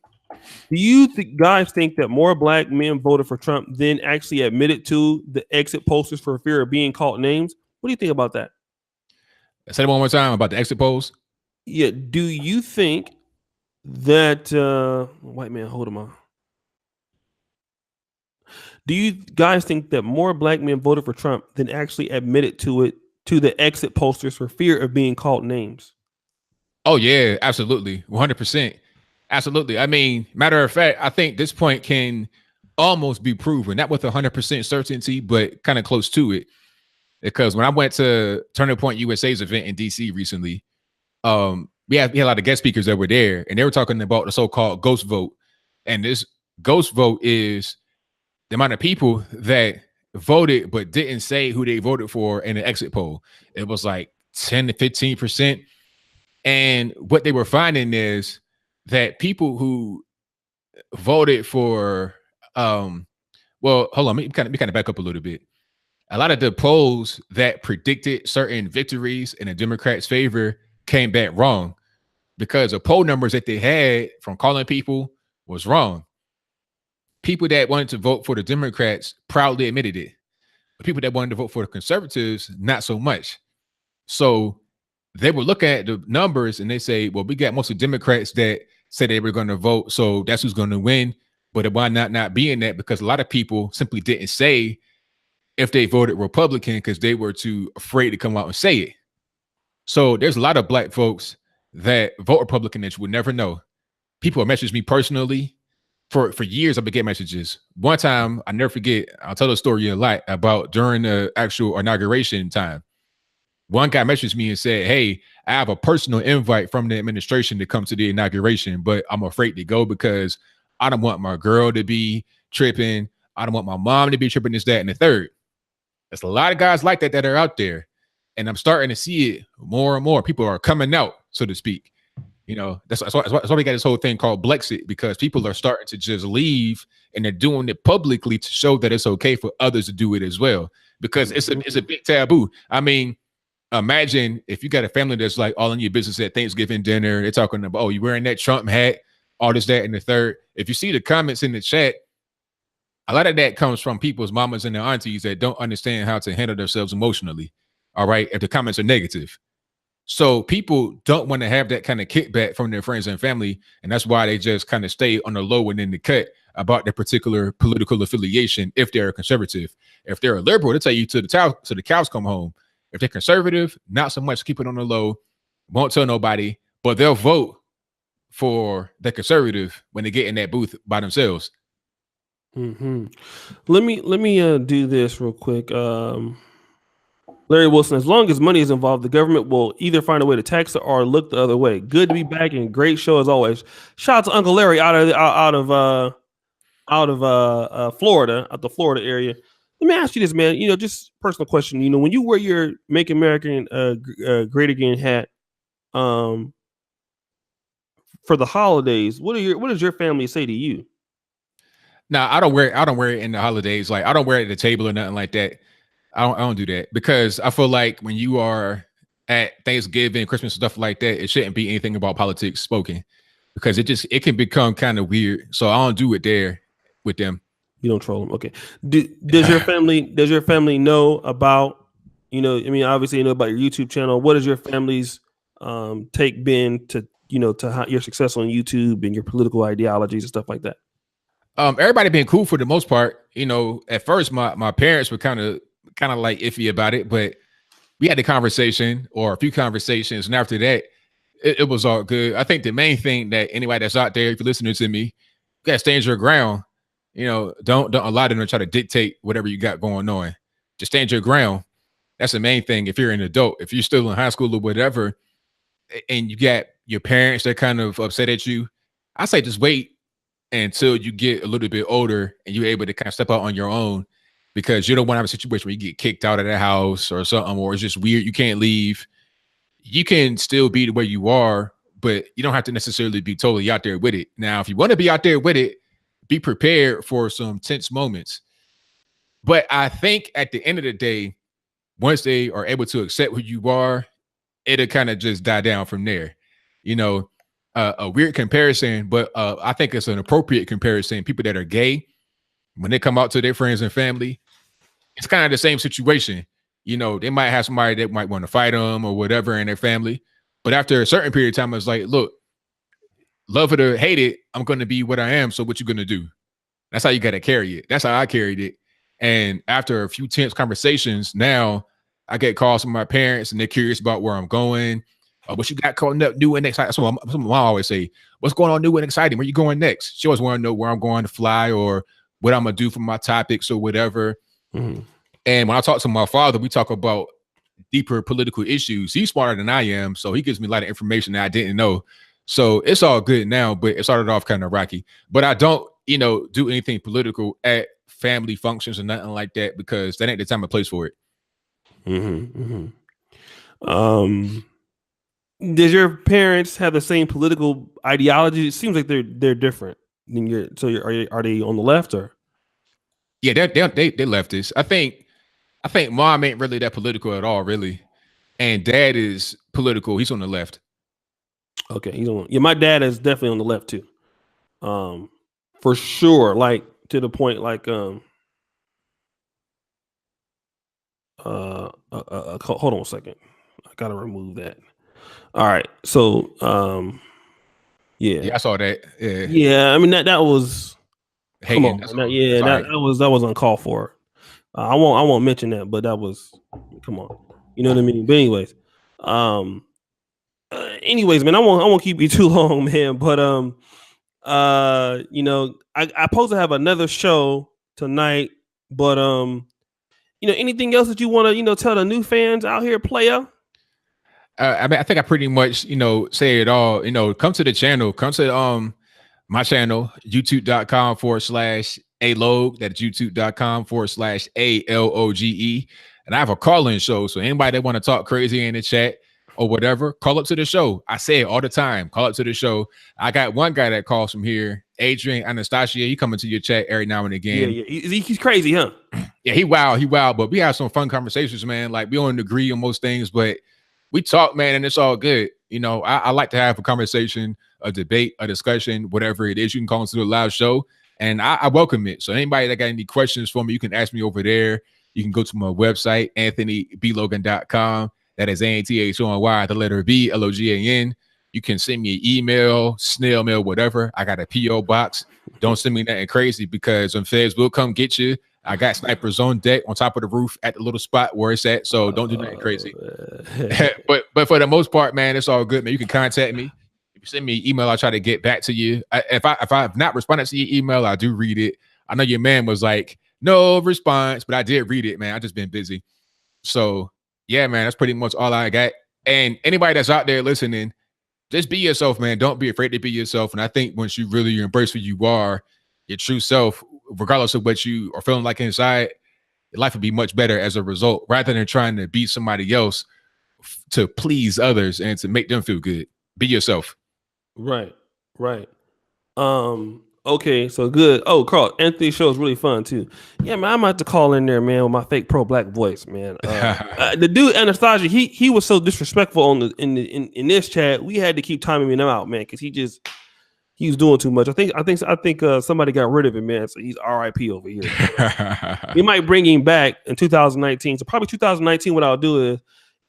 do you guys think that more Black men voted for Trump than actually admitted to the exit posters for fear of being called names? What do you think about that? Say it one more time about the exit polls. Yeah, do you think that white man, hold on. Do you guys think that more Black men voted for Trump than actually admitted to the exit posters for fear of being called names? Oh yeah, absolutely. 100%. Absolutely. I mean, matter of fact, I think this point can almost be proven, not with 100% certainty, but kind of close to it. Because when I went to Turning Point USA's event in DC recently, we had a lot of guest speakers that were there, and they were talking about the so-called ghost vote. And this ghost vote is the amount of people that voted but didn't say who they voted for in the exit poll. It was like 10 to 15%. And what they were finding is that people who voted for well, hold on, let me kind of back up a little bit. A lot of the polls that predicted certain victories in the Democrats' favor came back wrong because the poll numbers that they had from calling people was wrong. People that wanted to vote for the Democrats proudly admitted it. But people that wanted to vote for the conservatives, not so much. So they were looking at the numbers and they say, well, we got mostly Democrats that said they were going to vote, so that's who's going to win. But it might not being that because a lot of people simply didn't say if they voted Republican because they were too afraid to come out and say it. So there's a lot of Black folks that vote Republican that you would never know. People have messaged me personally. For years, I've been getting messages. One time, I never forget, I'll tell the story a lot about during the actual inauguration time. One guy messaged me and said, "Hey, I have a personal invite from the administration to come to the inauguration, but I'm afraid to go because I don't want my girl to be tripping. I don't want my mom to be tripping, this, that, and the third." There's a lot of guys like that are out there. And I'm starting to see it more and more. People are coming out, so to speak. You know, that's why we got this whole thing called Blexit, because people are starting to just leave and they're doing it publicly to show that it's okay for others to do it as well. Because it's a big taboo. I mean, imagine if you got a family that's like all in your business at Thanksgiving dinner, they're talking about, oh, you wearing that Trump hat, all this, that, and the third. If you see the comments in the chat, a lot of that comes from people's mamas and their aunties that don't understand how to handle themselves emotionally. All right. If the comments are negative. So people don't want to have that kind of kickback from their friends and family. And that's why they just kind of stay on the low and in the cut about their particular political affiliation. If they're a conservative, if they're a liberal, they'll tell you to the cows come home. If they're conservative, not so much, keep it on the low, won't tell nobody, but they'll vote for the conservative when they get in that booth by themselves. Mm-hmm. Let me do this real quick. Larry Wilson, as long as money is involved, the government will either find a way to tax it or look the other way. Good to be back and great show as always. Shout out to Uncle Larry out of Florida, out the Florida area. Let me ask you this, man. You know, just personal question. You know, when you wear your "Make America Great Again" hat, for the holidays, what does your family say to you? No, I don't wear it in the holidays. Like, I don't wear it at the table or nothing like that. I don't do that, because I feel like when you are at Thanksgiving, Christmas, stuff like that, it shouldn't be anything about politics spoken, because it can become kind of weird. So I don't do it there with them. You don't troll them, okay? Does your family know about? You know, I mean, obviously you know about your YouTube channel. What has your family's take been to how your success on YouTube and your political ideologies and stuff like that? Everybody been cool for the most part. You know, at first my parents were kind of like iffy about it, but we had a conversation or a few conversations, and after that, it was all good. I think the main thing that anybody that's out there, if you're listening to me, you gotta stand your ground. You know, don't allow them to try to dictate whatever you got going on. Just stand your ground. That's the main thing. If you're an adult, if you're still in high school or whatever, and you got your parents that kind of upset at you, I say just wait until you get a little bit older and you're able to kind of step out on your own, because you don't want to have a situation where you get kicked out of the house or something, or it's just weird, you can't leave. You can still be the way you are, but you don't have to necessarily be totally out there with it. Now, if you want to be out there with it, be prepared for some tense moments. But I think at the end of the day, once they are able to accept who you are, it'll kind of just die down from there. You know, a weird comparison, but I think it's an appropriate comparison. People that are gay, when they come out to their friends and family, it's kind of the same situation. You know, they might have somebody that might want to fight them or whatever in their family. But after a certain period of time, it's like, look, love it or hate it, I'm going to be what I am. So what you going to do? That's how you got to carry it. That's how I carried it. And after a few tense conversations, now I get calls from my parents and they're curious about where I'm going. What you got coming up new and exciting? That's what my mom always say. What's going on new and exciting? Where you going next? She always want to know where I'm going to fly or what I'm going to do for my topics or whatever. Mm-hmm. And when I talk to my father, we talk about deeper political issues. He's smarter than I am, so he gives me a lot of information that I didn't know. So it's all good now, but it started off kind of rocky. But I don't, do anything political at family functions or nothing like that, because that ain't the time and place for it. Mm-hmm, mm-hmm. Does your parents have the same political ideology? It seems like they're different. Are they on the left or? Yeah, they leftists. I think mom ain't really that political at all, really, and dad is political. He's on the left. Okay, he's on. Yeah, my dad is definitely on the left too. For sure. Like to the point, like hold on a second. I gotta remove that. All right, so yeah, I saw that. Yeah, I mean that was. Hating. That was uncalled for. I won't mention that, but that was, come on, you know what I mean. But anyways, man, I won't keep you too long, man. But I supposed to have another show tonight, but anything else that you want to tell the new fans out here, player? I mean, I think I pretty much, say it all. Come to the channel. Come to my channel, youtube.com/alog. That's youtube.com/ALOGE. And I have a call-in show. So anybody that want to talk crazy in the chat or whatever, call up to the show. I say it all the time. Call up to the show. I got one guy that calls from here, Adrian Anastasia. He coming to your chat every now and again. Yeah. He's crazy, huh? Yeah, he wild. But we have some fun conversations, man. Like we don't agree on most things, but we talk, man, and it's all good. I like to have a conversation, a debate, a discussion, whatever it is. You can call into the live show, and I welcome it. So anybody that got any questions for me, you can ask me over there. You can go to my website, anthonyblogan.com. That is ANTHONY, the letter B, LOGAN. You can send me an email, snail mail, whatever. I got a P.O. box. Don't send me nothing crazy because when feds will come get you. I got snipers on deck on top of the roof at the little spot where it's at. So don't do nothing crazy. but for the most part, man, it's all good, man. You can contact me. If you send me an email, I'll try to get back to you. If I have not responded to your email, I do read it. I know your man was like, no response, but I did read it, man. I just been busy. So yeah, man, that's pretty much all I got. And anybody that's out there listening, just be yourself, man. Don't be afraid to be yourself. And I think once you really embrace who you are, your true self, regardless of what you are feeling like inside, your life would be much better as a result, rather than trying to be somebody else to please others and to make them feel good. Be yourself. Right. Okay, so good. Oh, Carl, Anthony's show is really fun too. Yeah, man, I'm about to call in there, man, with my fake pro-black voice, man. The dude Anastasia, he was so disrespectful in this chat. We had to keep timing him out, man, because he was doing too much. I think somebody got rid of him, man. So he's RIP over here. We might bring him back in 2019. So probably 2019. What I'll do is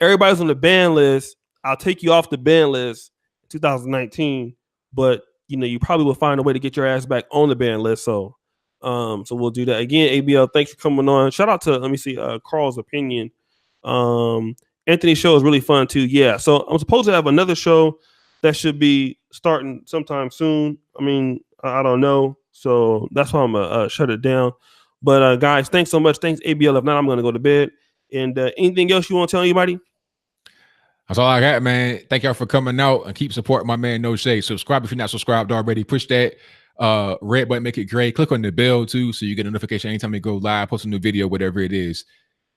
everybody's on the ban list. I'll take you off the ban list in 2019, but you probably will find a way to get your ass back on the ban list. So we'll do that again. ABL, thanks for coming on. Shout out to Carl's opinion. Anthony's show is really fun too. Yeah. So I'm supposed to have another show that should be starting sometime soon. I mean, I don't know. So that's why I'm going to shut it down. But guys, thanks so much. Thanks, ABL. If not, I'm going to go to bed. And anything else you want to tell anybody? That's all I got, man. Thank y'all for coming out and keep supporting my man No Shade. Subscribe if you're not subscribed already. Push that red button, make it gray. Click on the bell too, so you get a notification anytime we go live, post a new video, whatever it is.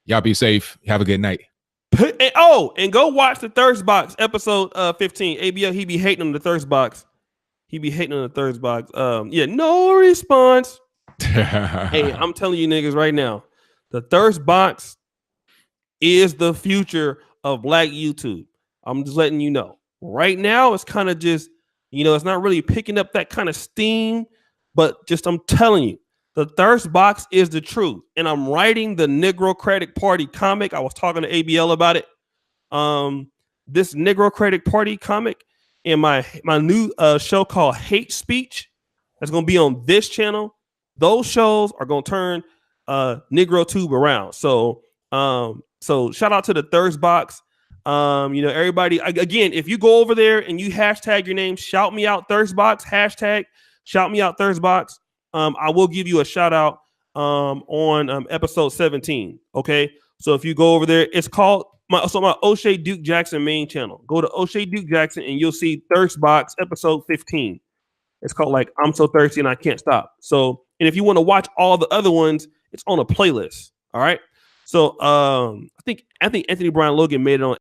Y'all be safe. Have a good night. And go watch the Thirst Box episode 15. ABL, he be hating on the Thirst Box. Yeah, no response. Hey, I'm telling you niggas right now, the Thirst Box is the future of Black YouTube. I'm just letting you know. Right now, it's kind of just, it's not really picking up that kind of steam, but just I'm telling you, the Thirst Box is the truth. And I'm writing the Negrocratic Party comic. I was talking to ABL about it. This Negrocratic Party comic and my new show called Hate Speech that's going to be on this channel. Those shows are going to turn NegroTube around. So shout out to the Thirst Box. Everybody, again, if you go over there and you hashtag your name, shout me out Thirst Box, hashtag shout me out Thirst Box. I will give you a shout out on episode 17. Okay. So if you go over there, it's called my Oshay Duke Jackson main channel. Go to Oshay Duke Jackson and you'll see Thirst Box episode 15. It's called like I'm so thirsty and I can't stop. So, and if you want to watch all the other ones, it's on a playlist. All right. So I think Brian Logan made it on